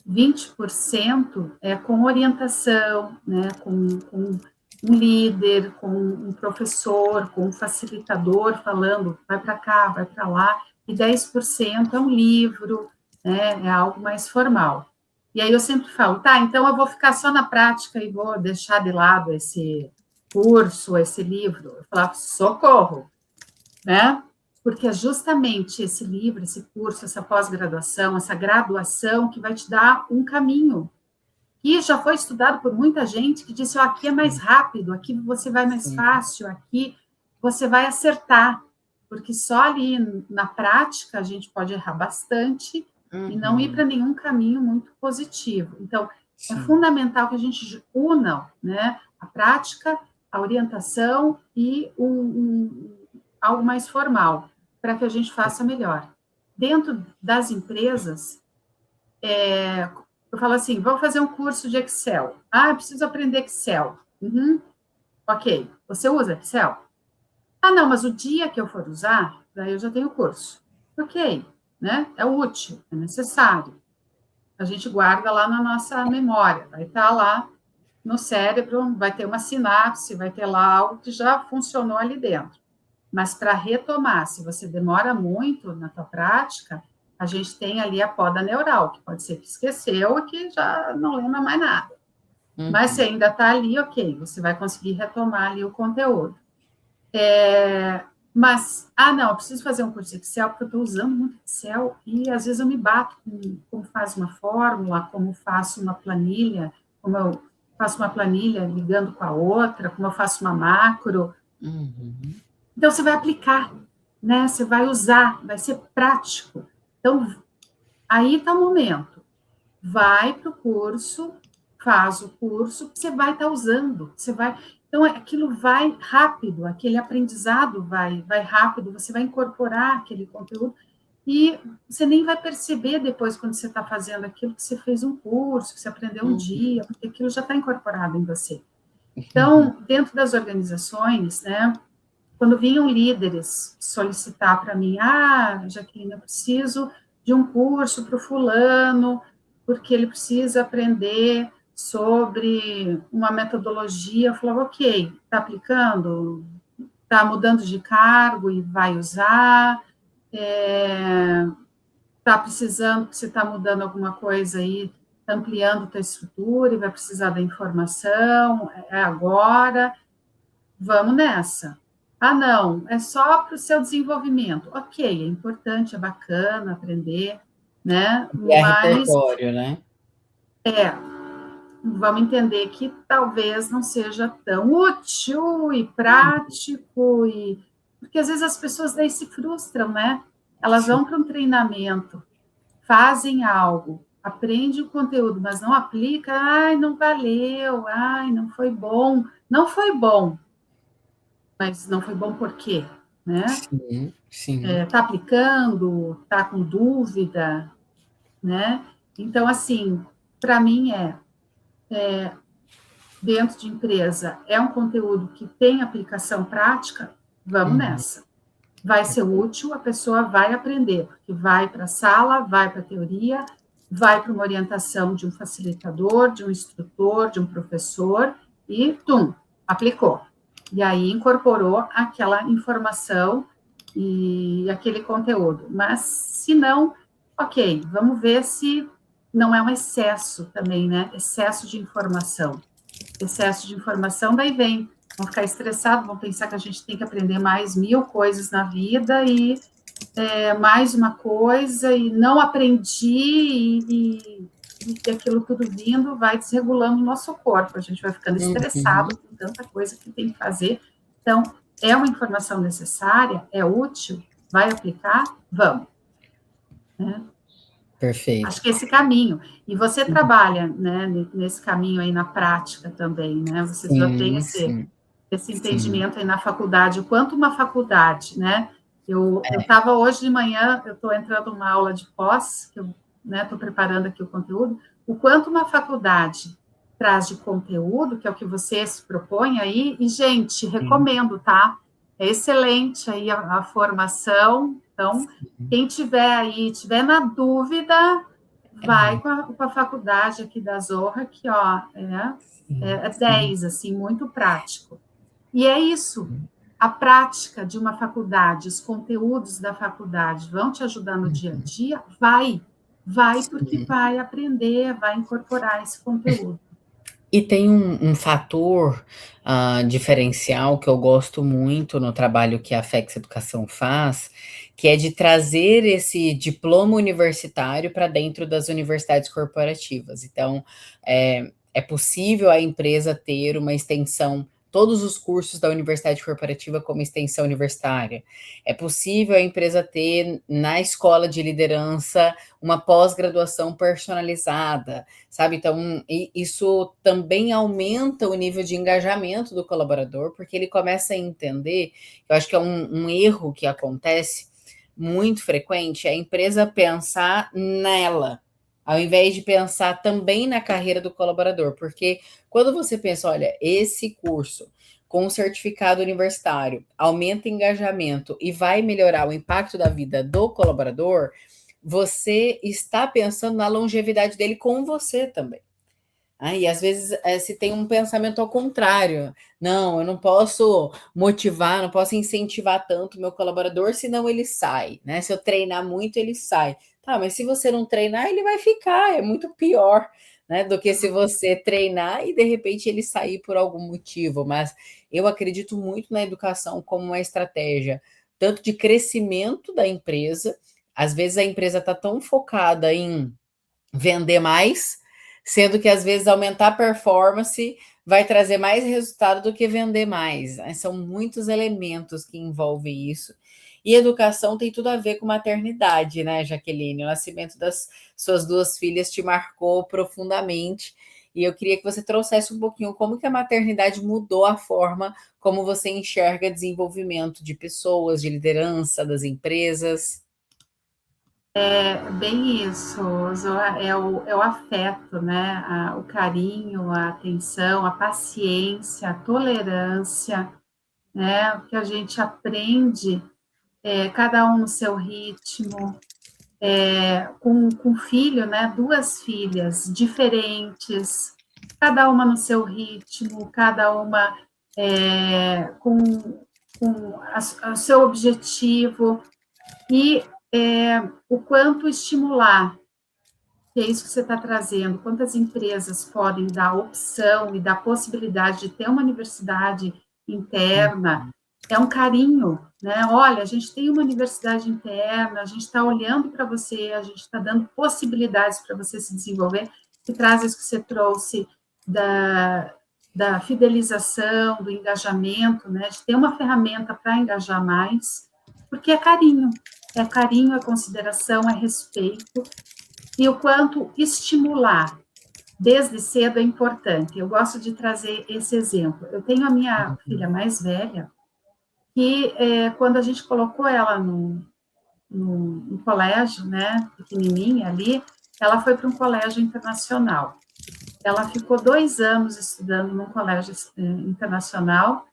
20% é com orientação, né, com um líder, com um professor, com um facilitador falando, vai para cá, vai para lá, e 10% é um livro, né, é algo mais formal. E aí eu sempre falo, tá, então eu vou ficar só na prática e vou deixar de lado esse curso, esse livro. Eu falo, socorro, né? Porque é justamente esse livro, esse curso, essa pós-graduação, essa graduação que vai te dar um caminho. E já foi estudado por muita gente que disse, aqui é mais rápido, aqui você vai mais fácil, aqui você vai acertar, porque só ali na prática a gente pode errar bastante e não ir para nenhum caminho muito positivo. Então, é fundamental que a gente una, né, a prática, a orientação e algo mais formal, para que a gente faça melhor. Dentro das empresas, eu falo assim, vamos fazer um curso de Excel. Ah, preciso aprender Excel. Uhum. Ok, você usa Excel? Ah, não, mas o dia que eu for usar, daí eu já tenho o curso. Ok, né? É útil, é necessário. A gente guarda lá na nossa memória, vai estar lá no cérebro, vai ter uma sinapse, vai ter lá algo que já funcionou ali dentro. Mas para retomar, se você demora muito na tua prática, a gente tem ali a poda neural, que pode ser que esqueceu e que já não lembra mais nada. Mas se ainda está ali, ok, você vai conseguir retomar ali o conteúdo. Mas, não, eu preciso fazer um curso de Excel, porque eu estou usando muito Excel e às vezes eu me bato com como faz uma fórmula, como faço uma planilha, como eu faço uma planilha ligando com a outra, como eu faço uma macro. Então, você vai aplicar, né? Você vai usar, vai ser prático. Então, aí está o momento. Vai para o curso, faz o curso, você vai estar usando, você vai... Então, aquilo vai rápido, aquele aprendizado vai rápido, você vai incorporar aquele conteúdo e você nem vai perceber depois, quando você está fazendo aquilo, que você fez um curso, que você aprendeu um dia, porque aquilo já está incorporado em você. Então, dentro das organizações, né, quando vinham líderes solicitar para mim, Jaqueline, eu preciso de um curso para o fulano, porque ele precisa aprender sobre uma metodologia, eu falava, ok, está aplicando? Está mudando de cargo e vai usar? Está precisando, você está mudando alguma coisa aí, tá ampliando a tua estrutura e vai precisar da informação, é agora, vamos nessa. Ah, não, é só para o seu desenvolvimento. Ok, é importante, é bacana aprender, né? É Mas repertório, né? vamos entender que talvez não seja tão útil e prático, porque às vezes as pessoas daí se frustram, né? Elas Sim. vão para um treinamento, fazem algo, aprende o conteúdo, mas não aplica, ai, não valeu, ai, não foi bom. Não foi bom, mas não foi bom por quê? Né? Sim, sim. Tá aplicando, tá com dúvida, né? Então, assim, para mim dentro de empresa, é um conteúdo que tem aplicação prática, vamos Uhum. nessa. Vai ser útil, a pessoa vai aprender, porque vai para a sala, vai para a teoria, vai para uma orientação de um facilitador, de um instrutor, de um professor, e, tum, aplicou. E aí incorporou aquela informação e aquele conteúdo. Mas, se não, ok, vamos ver se não é um excesso também, né? Excesso de informação. Excesso de informação, daí vão ficar estressados, vão pensar que a gente tem que aprender mais 1000 coisas na vida e mais uma coisa, e não aprendi, e aquilo tudo vindo vai desregulando o nosso corpo, a gente vai ficando Uhum. estressado com tanta coisa que tem que fazer. Então, é uma informação necessária, é útil, vai aplicar? Vamos. Né? Perfeito. Acho que esse caminho. E você trabalha, né, nesse caminho aí na prática também, né? Você já tem Sim, sim, esse sim. entendimento aí na faculdade, o quanto uma faculdade, né? Eu estava hoje de manhã, eu estou entrando numa aula de pós, que eu estou preparando aqui o conteúdo, o quanto uma faculdade traz de conteúdo, que é o que você se propõe aí, e, gente, Sim. recomendo, tá? É excelente aí a formação, então, quem tiver aí, tiver na dúvida, vai com a faculdade aqui da Zorra, que, ó, Sim, é sim. 10, assim, muito prático. E é isso, a prática de uma faculdade, os conteúdos da faculdade vão te ajudar no dia a dia? Vai porque Sim. vai aprender, vai incorporar esse conteúdo. E tem um fator diferencial que eu gosto muito no trabalho que a FEX Educação faz, que é de trazer esse diploma universitário para dentro das universidades corporativas. Então, é possível a empresa ter uma extensão, todos os cursos da universidade corporativa como extensão universitária. É possível a empresa ter na escola de liderança uma pós-graduação personalizada, sabe? Então, isso também aumenta o nível de engajamento do colaborador, porque ele começa a entender, eu acho que é um erro que acontece muito frequente, é a empresa pensar nela, ao invés de pensar também na carreira do colaborador, porque quando você pensa, olha, esse curso com um certificado universitário aumenta engajamento e vai melhorar o impacto da vida do colaborador, você está pensando na longevidade dele com você também. E às vezes se tem um pensamento ao contrário. Não, eu não posso motivar, não posso incentivar tanto o meu colaborador, senão ele sai, né? Se eu treinar muito, ele sai. Tá, mas se você não treinar, ele vai ficar, é muito pior, né? Do que se você treinar e de repente ele sair por algum motivo. Mas eu acredito muito na educação como uma estratégia, tanto de crescimento da empresa. Às vezes a empresa está tão focada em vender mais, sendo que às vezes aumentar a performance vai trazer mais resultado do que vender mais. São muitos elementos que envolvem isso. E educação tem tudo a ver com maternidade, né, Jaqueline? O nascimento das suas duas filhas te marcou profundamente. E eu queria que você trouxesse um pouquinho como que a maternidade mudou a forma como você enxerga desenvolvimento de pessoas, de liderança das empresas. É bem isso, Zoa, é o afeto, né? O carinho, a atenção, a paciência, a tolerância, né? O que a gente aprende, cada um no seu ritmo, com filho, né? Duas filhas diferentes, cada uma no seu ritmo, cada uma com o seu objetivo. E o quanto estimular, que é isso que você está trazendo, quantas empresas podem dar opção e dar possibilidade de ter uma universidade interna, é um carinho, né? Olha, a gente tem uma universidade interna, a gente está olhando para você, a gente está dando possibilidades para você se desenvolver, que traz isso que você trouxe da fidelização, do engajamento, né? De ter uma ferramenta para engajar mais, porque é carinho, é consideração, é respeito, e o quanto estimular desde cedo é importante. Eu gosto de trazer esse exemplo. Eu tenho a minha filha mais velha, que quando a gente colocou ela no colégio, né, pequenininha ali, ela foi para um colégio internacional. Ela ficou 2 anos estudando num colégio internacional,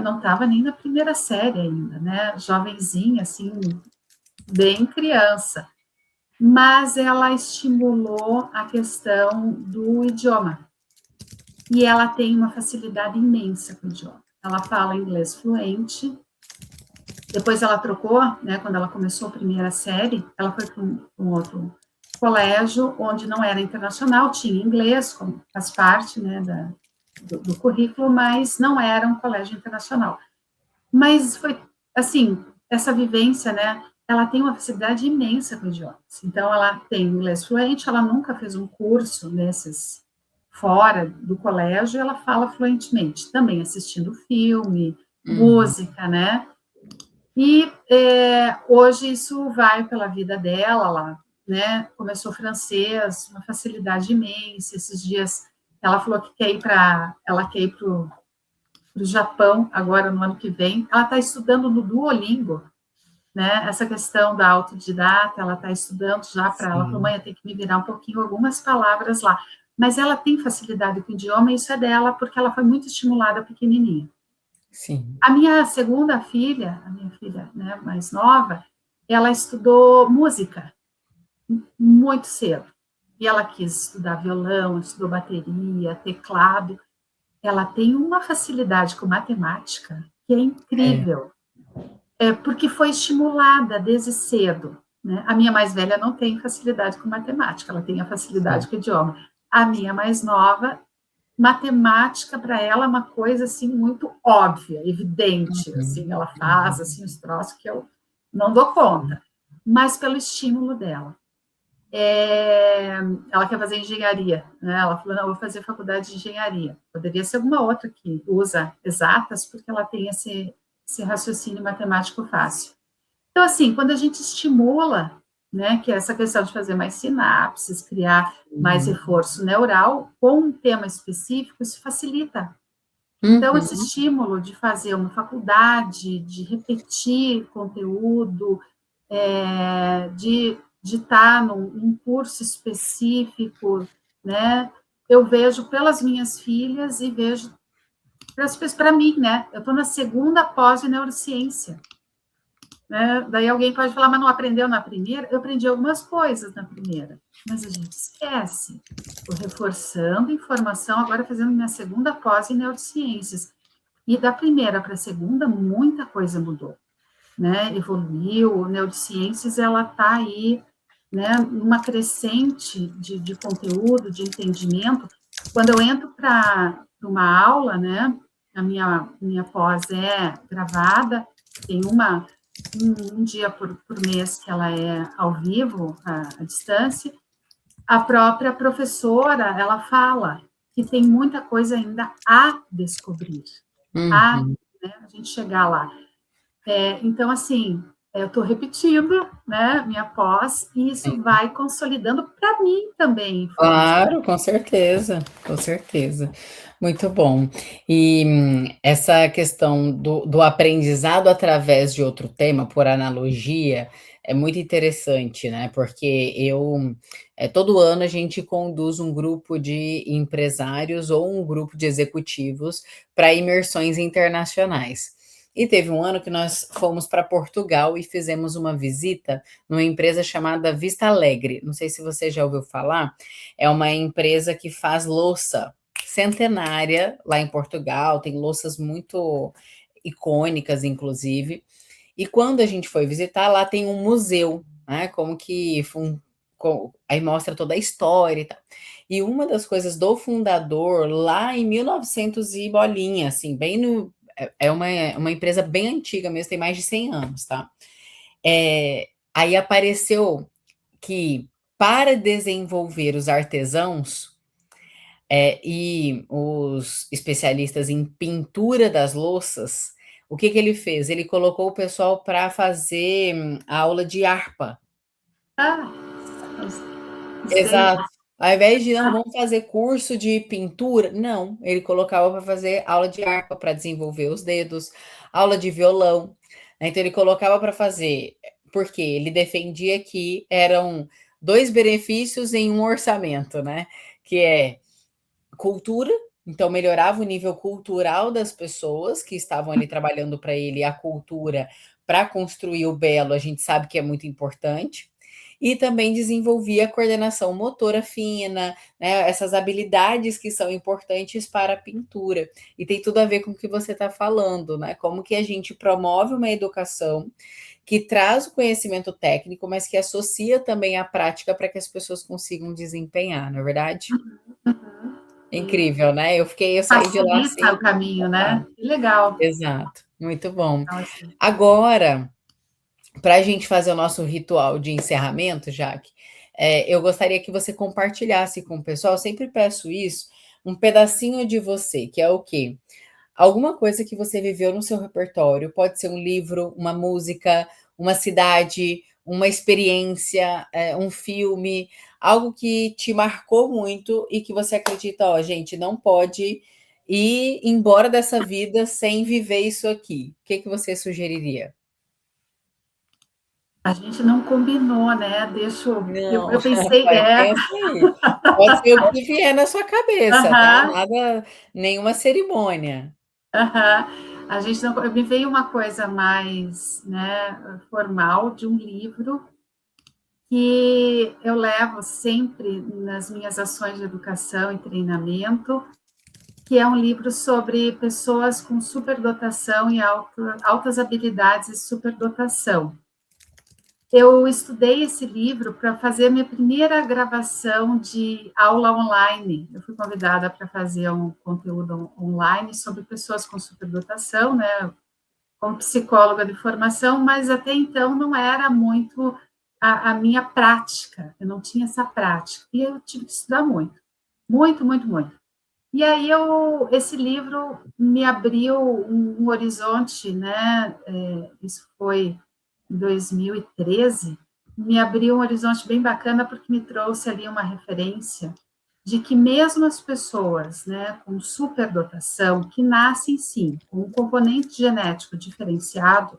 não estava nem na primeira série ainda, né, jovenzinha, assim, bem criança. Mas ela estimulou a questão do idioma. E ela tem uma facilidade imensa com o idioma. Ela fala inglês fluente. Depois ela trocou, né, quando ela começou a primeira série, ela foi para um outro colégio, onde não era internacional, tinha inglês, como faz parte, né, do currículo, mas não era um colégio internacional. Mas foi, assim, essa vivência, né, ela tem uma facilidade imensa com idiomas. Então, ela tem inglês fluente, ela nunca fez um curso nesses fora do colégio, ela fala fluentemente, também assistindo filme, música, né? E hoje isso vai pela vida dela, ela, né, começou francês, uma facilidade imensa. Esses dias ela falou que ela quer ir para o Japão agora no ano que vem. Ela está estudando no Duolingo, né? Essa questão da autodidata, ela está estudando já para ela. Falou, mãe, eu tenho que me virar um pouquinho algumas palavras lá. Mas ela tem facilidade com o idioma, e isso é dela, porque ela foi muito estimulada pequenininha. Sim. A minha segunda filha, a minha filha, né, mais nova, ela estudou música muito cedo. E ela quis estudar violão, estudou bateria, teclado. Ela tem uma facilidade com matemática que é incrível, porque foi estimulada desde cedo. Né? A minha mais velha não tem facilidade com matemática, ela tem a facilidade com o idioma. A minha mais nova, matemática para ela é uma coisa assim muito óbvia, evidente, assim, ela faz assim os troços que eu não dou conta, mas pelo estímulo dela. Ela quer fazer engenharia, né? Ela falou, não, eu vou fazer faculdade de engenharia. Poderia ser alguma outra que usa exatas, porque ela tem esse raciocínio matemático fácil. Então, assim, quando a gente estimula, né, que é essa questão de fazer mais sinapses, criar mais reforço neural, com um tema específico, isso facilita. Então, esse estímulo de fazer uma faculdade, de repetir conteúdo, de estar num curso específico, né? Eu vejo pelas minhas filhas e vejo para mim, né? Eu estou na segunda pós de neurociência. Né? Daí alguém pode falar, mas não aprendeu na primeira? Eu aprendi algumas coisas na primeira, mas a gente esquece. Estou reforçando informação, agora fazendo minha segunda pós em neurociências. E da primeira para a segunda, muita coisa mudou. Né? Evoluiu, neurociências, ela está aí, né, numa crescente de conteúdo, de entendimento. Quando eu entro para uma aula, né, a minha pós é gravada, tem um dia por mês que ela é ao vivo, à distância, a própria professora, ela fala que tem muita coisa ainda a descobrir, né, a gente chegar lá. Então, assim, eu estou repetindo, né, minha pós, e isso vai consolidando para mim também. Claro, com certeza, com certeza. Muito bom. E essa questão do aprendizado através de outro tema, por analogia, é muito interessante, né? Porque todo ano a gente conduz um grupo de empresários ou um grupo de executivos para imersões internacionais. E teve um ano que nós fomos para Portugal e fizemos uma visita numa empresa chamada Vista Alegre. Não sei se você já ouviu falar, é uma empresa que faz louça centenária lá em Portugal, tem louças muito icônicas, inclusive. E quando a gente foi visitar, lá tem um museu, né? Como que aí mostra toda a história e tal. E uma das coisas do fundador, lá em 1900 e bolinha, assim, bem no. É uma empresa bem antiga mesmo, tem mais de 100 anos, tá? Aí apareceu que para desenvolver os artesãos e os especialistas em pintura das louças, o que ele fez? Ele colocou o pessoal para fazer aula de harpa. Ah, sei. Exato. Ao invés de, não, vamos fazer curso de pintura, não, ele colocava para fazer aula de harpa, para desenvolver os dedos, aula de violão. Então, ele colocava para fazer, porque ele defendia que eram dois benefícios em um orçamento, né? Que é cultura, então melhorava o nível cultural das pessoas que estavam ali trabalhando para ele, a cultura para construir o belo, a gente sabe que é muito importante. E também desenvolvia a coordenação motora fina, né, essas habilidades que são importantes para a pintura. E tem tudo a ver com o que você está falando, né? Como que a gente promove uma educação que traz o conhecimento técnico, mas que associa também a prática para que as pessoas consigam desempenhar, não é verdade? Uhum. É E incrível, né? Eu saí de lá facilita assim, o caminho, encantado. né? Que legal. Exato, muito bom. Então, assim, Agora, para a gente fazer o nosso ritual de encerramento, Jaque, eu gostaria que você compartilhasse com o pessoal, eu sempre peço isso, um pedacinho de você, que é o quê? Alguma coisa que você viveu no seu repertório, pode ser um livro, uma música, uma cidade, uma experiência, um filme, algo que te marcou muito e que você acredita, ó, gente, não pode ir embora dessa vida sem viver isso aqui. O que que você sugeriria? a gente não combinou, né? Deixo. Não, Eu pensei, vai, pensa aí. Pode ser o que vier na sua cabeça, tá? aham, Nada, nenhuma cerimônia. aham. A gente não. Me veio uma coisa mais, né, formal de um livro que eu levo sempre nas minhas ações de educação e treinamento, que é um livro sobre pessoas com superdotação e altas habilidades e superdotação. Eu estudei esse livro para fazer a minha primeira gravação de aula online. Eu fui convidada para fazer um conteúdo online sobre pessoas com superdotação, né? Como psicóloga de formação, mas até então não era muito a minha prática. Eu não tinha essa prática. E eu tive que estudar muito, muito, muito, muito. E aí esse livro me abriu um horizonte, né? Isso foi em 2013, me abriu um horizonte bem bacana porque me trouxe ali uma referência de que mesmo as pessoas, né, com superdotação, que nascem sim com um componente genético diferenciado,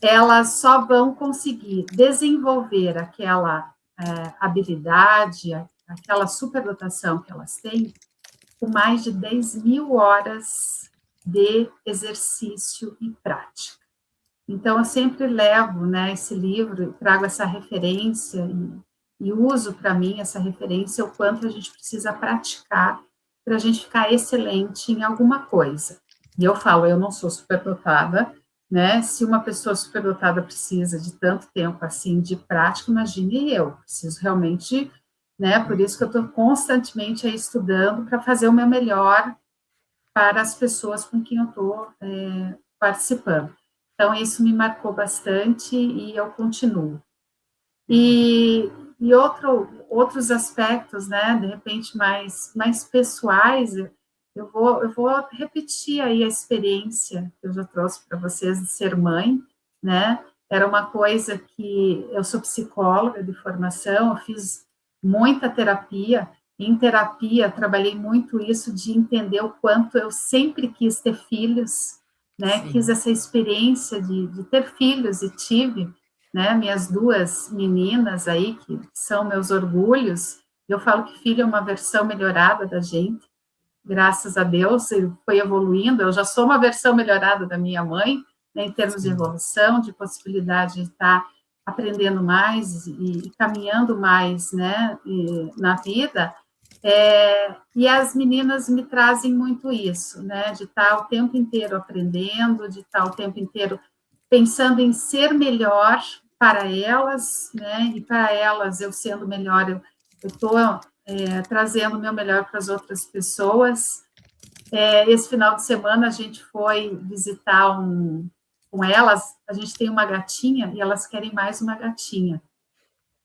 elas só vão conseguir desenvolver aquela habilidade, aquela superdotação que elas têm, com mais de 10 mil horas de exercício e prática. Então, eu sempre levo, né, esse livro, trago essa referência e uso para mim essa referência, o quanto a gente precisa praticar para a gente ficar excelente em alguma coisa. E eu falo, eu não sou superdotada, né? Se uma pessoa superdotada precisa de tanto tempo assim de prática, imagine eu, preciso realmente, né? Por isso que eu estou constantemente aí estudando para fazer o meu melhor para as pessoas com quem eu estou participando. Então, isso me marcou bastante e eu continuo. E, outros aspectos, né, de repente mais pessoais, eu vou repetir aí a experiência que eu já trouxe para vocês de ser mãe, né? Era uma coisa que eu sou psicóloga de formação, eu fiz muita terapia. Em terapia, trabalhei muito isso de entender o quanto eu sempre quis ter filhos, né? Quis Sim. essa experiência de ter filhos e tive, né? Minhas duas meninas aí, que são meus orgulhos. Eu falo que filho é uma versão melhorada da gente, graças a Deus, ele foi evoluindo. Eu já sou uma versão melhorada da minha mãe, né, em termos de Sim. evolução, de possibilidade de estar aprendendo mais e caminhando mais, né, na vida. E as meninas me trazem muito isso, né, de estar o tempo inteiro aprendendo, de estar o tempo inteiro pensando em ser melhor para elas, né? E para elas, eu sendo melhor, eu estou trazendo o meu melhor para as outras pessoas. Esse final de semana a gente foi visitar com elas, a gente tem uma gatinha e elas querem mais uma gatinha.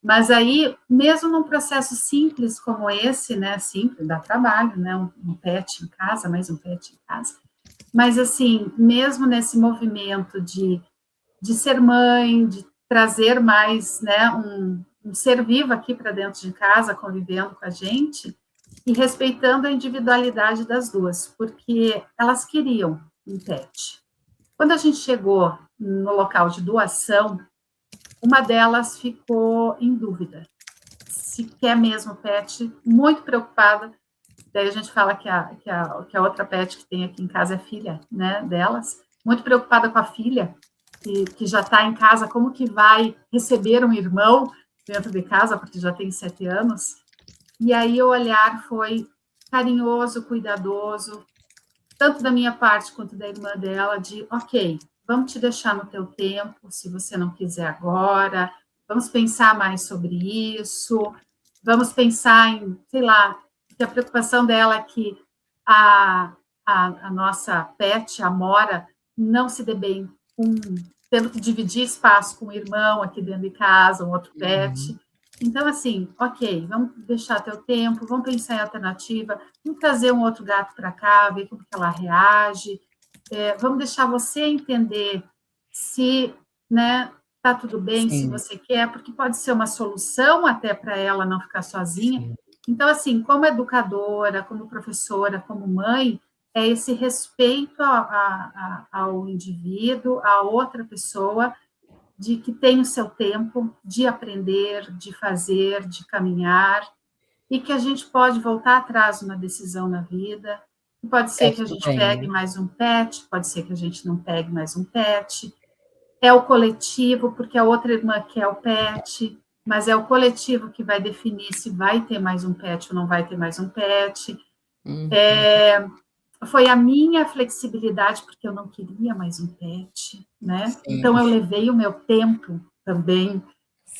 Mas aí, mesmo num processo simples como esse, né, simples, dá trabalho, né, um pet em casa, mais um pet em casa, mas assim, mesmo nesse movimento de ser mãe, de trazer mais, né, um ser vivo aqui para dentro de casa, convivendo com a gente, e respeitando a individualidade das duas, porque elas queriam um pet. Quando a gente chegou no local de doação, uma delas ficou em dúvida se quer mesmo pet, muito preocupada. Daí a gente fala que a outra pet que tem aqui em casa é filha, né, delas, muito preocupada com a filha, que já está em casa, como que vai receber um irmão dentro de casa, porque já tem 7 anos. E aí o olhar foi carinhoso, cuidadoso, tanto da minha parte quanto da irmã dela, de, ok, vamos te deixar no teu tempo, se você não quiser agora, vamos pensar mais sobre isso, vamos pensar em, sei lá, que a preocupação dela é que a nossa pet, a Mora, não se dê bem com tendo que dividir espaço com o irmão aqui dentro de casa, um outro pet. Então, assim, ok, vamos deixar teu tempo, vamos pensar em alternativa, vamos trazer um outro gato para cá, ver como que ela reage, vamos deixar você entender se, né, tá tudo bem, se Sim, você quer, porque pode ser uma solução até para ela não ficar sozinha. sim. Então, assim, como educadora, como professora, como mãe, é esse respeito ao indivíduo, à outra pessoa, de que tem o seu tempo de aprender, de fazer, de caminhar, e que a gente pode voltar atrás numa decisão na vida. Pode Tá ser que a tudo gente bem, pegue né? mais um pet, pode ser que a gente não pegue mais um pet. É o coletivo, porque a outra irmã quer o pet, mas é o coletivo que vai definir se vai ter mais um pet ou não vai ter mais um pet. Uhum. Foi a minha flexibilidade, porque eu não queria mais um pet, né? Então Sim, eu levei o meu tempo também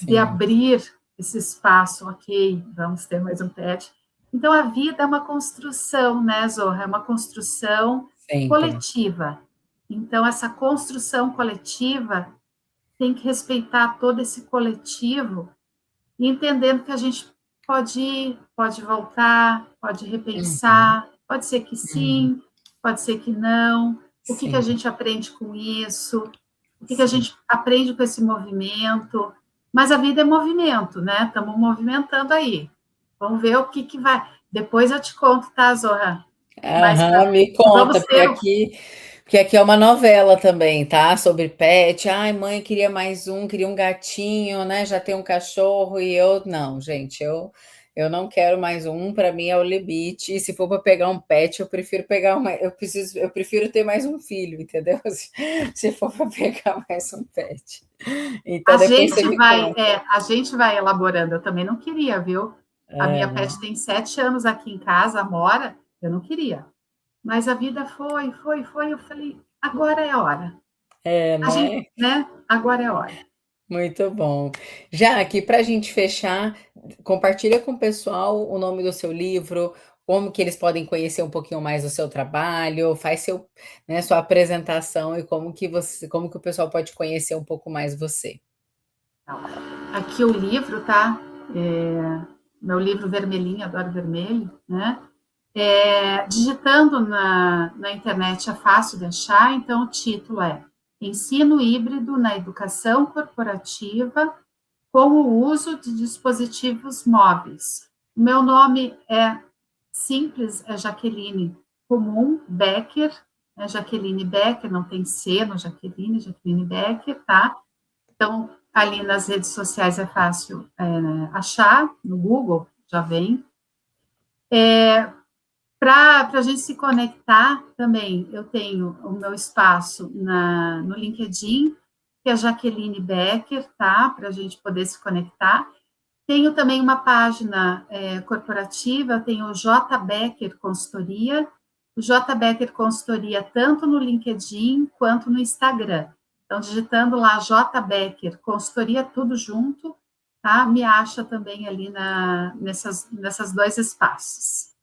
de sim, abrir esse espaço, ok, vamos ter mais um pet. Então a vida é uma construção, né, Zorra? É uma construção sempre. coletiva. Então essa construção coletiva tem que respeitar todo esse coletivo e entendendo que a gente pode ir, pode voltar, pode Uhum, repensar, pode ser que uhum. sim, pode ser que não. O que a Sim, gente aprende com isso? O que a sim. gente aprende com esse movimento? Mas a vida é movimento, né? Estamos movimentando aí. Vamos ver o que vai. Depois eu te conto, tá, Zorra? Mais para Aham, me frente. conta, Vamos porque ter. aqui é uma novela também, tá? Sobre pet. Ai, mãe, queria mais um, queria um gatinho, né? Já tem um cachorro e eu não, gente, eu não quero mais um, para mim é o limite. E se for para pegar um pet, eu prefiro pegar uma, eu prefiro ter mais um filho, entendeu? Se for para pegar mais um pet. Então depois você me conta. A gente vai elaborando. Eu também não queria, viu? A É, minha né? pet tem 7 anos aqui em casa, mora. Eu não queria. Mas a vida foi. Eu falei, agora é a hora. É, A gente, né? né? Agora é a hora. Muito bom. Já aqui para a gente fechar, compartilha com o pessoal o nome do seu livro, como que eles podem conhecer um pouquinho mais do seu trabalho, faz né, sua apresentação e como que o pessoal pode conhecer um pouco mais você. Aqui o livro, tá? Meu livro vermelhinho, adoro vermelho, né? Digitando na internet é fácil de achar, então o título é Ensino Híbrido na Educação Corporativa com o uso de dispositivos móveis. O meu nome é simples, é Jaqueline Comum Becker, é Jaqueline Becker, não tem C no Jaqueline, Jaqueline Becker, tá? Então, ali nas redes sociais é fácil achar, no Google já vem. Para a gente se conectar também, eu tenho o meu espaço no LinkedIn, que é Jaqueline Becker, tá? Para a gente poder se conectar. Tenho também uma página corporativa, eu tenho o J. Becker Consultoria, o J. Becker Consultoria tanto no LinkedIn quanto no Instagram. Então, digitando lá J. Becker, consultoria tudo junto, tá? Me acha também ali nessas dois espaços.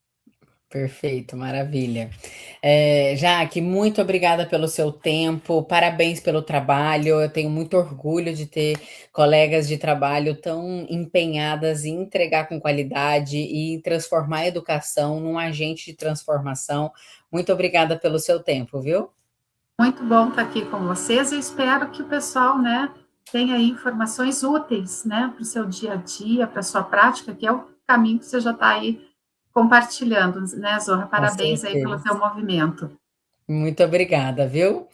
Perfeito, maravilha. Jaque, muito obrigada pelo seu tempo, parabéns pelo trabalho. Eu tenho muito orgulho de ter colegas de trabalho tão empenhadas em entregar com qualidade e em transformar a educação num agente de transformação. Muito obrigada pelo seu tempo, viu? Muito bom estar aqui com vocês e espero que o pessoal, né, tenha aí informações úteis, né, para o seu dia a dia, para a sua prática, que é o caminho que você já está aí compartilhando, né, Zorra? Com Parabéns aí pelo certeza. teu movimento. Muito obrigada, viu?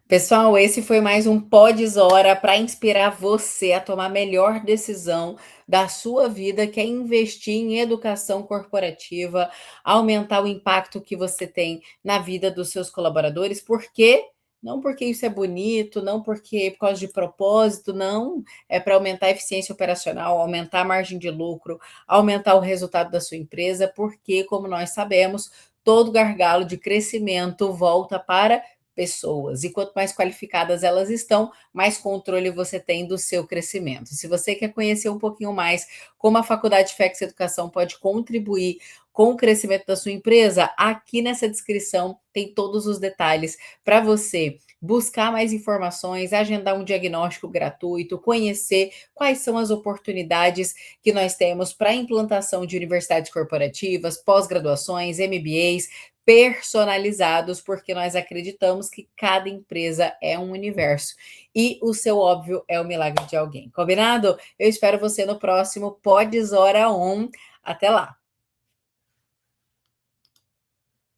Pessoal, esse foi mais um Pods Hora para inspirar você a tomar a melhor decisão da sua vida, que é investir em educação corporativa, aumentar o impacto que você tem na vida dos seus colaboradores, porque não porque isso é bonito, não porque é por causa de propósito, não, é para aumentar a eficiência operacional, aumentar a margem de lucro, aumentar o resultado da sua empresa, porque, como nós sabemos, todo gargalo de crescimento volta para pessoas. E quanto mais qualificadas elas estão, mais controle você tem do seu crescimento. Se você quer conhecer um pouquinho mais como a Faculdade FEX Educação pode contribuir com o crescimento da sua empresa, aqui nessa descrição tem todos os detalhes para você buscar mais informações, agendar um diagnóstico gratuito, conhecer quais são as oportunidades que nós temos para a implantação de universidades corporativas, pós-graduações, MBAs, personalizados, porque nós acreditamos que cada empresa é um universo e o seu óbvio é o milagre de alguém. Combinado? Eu espero você no próximo Pods Hora On. Até lá!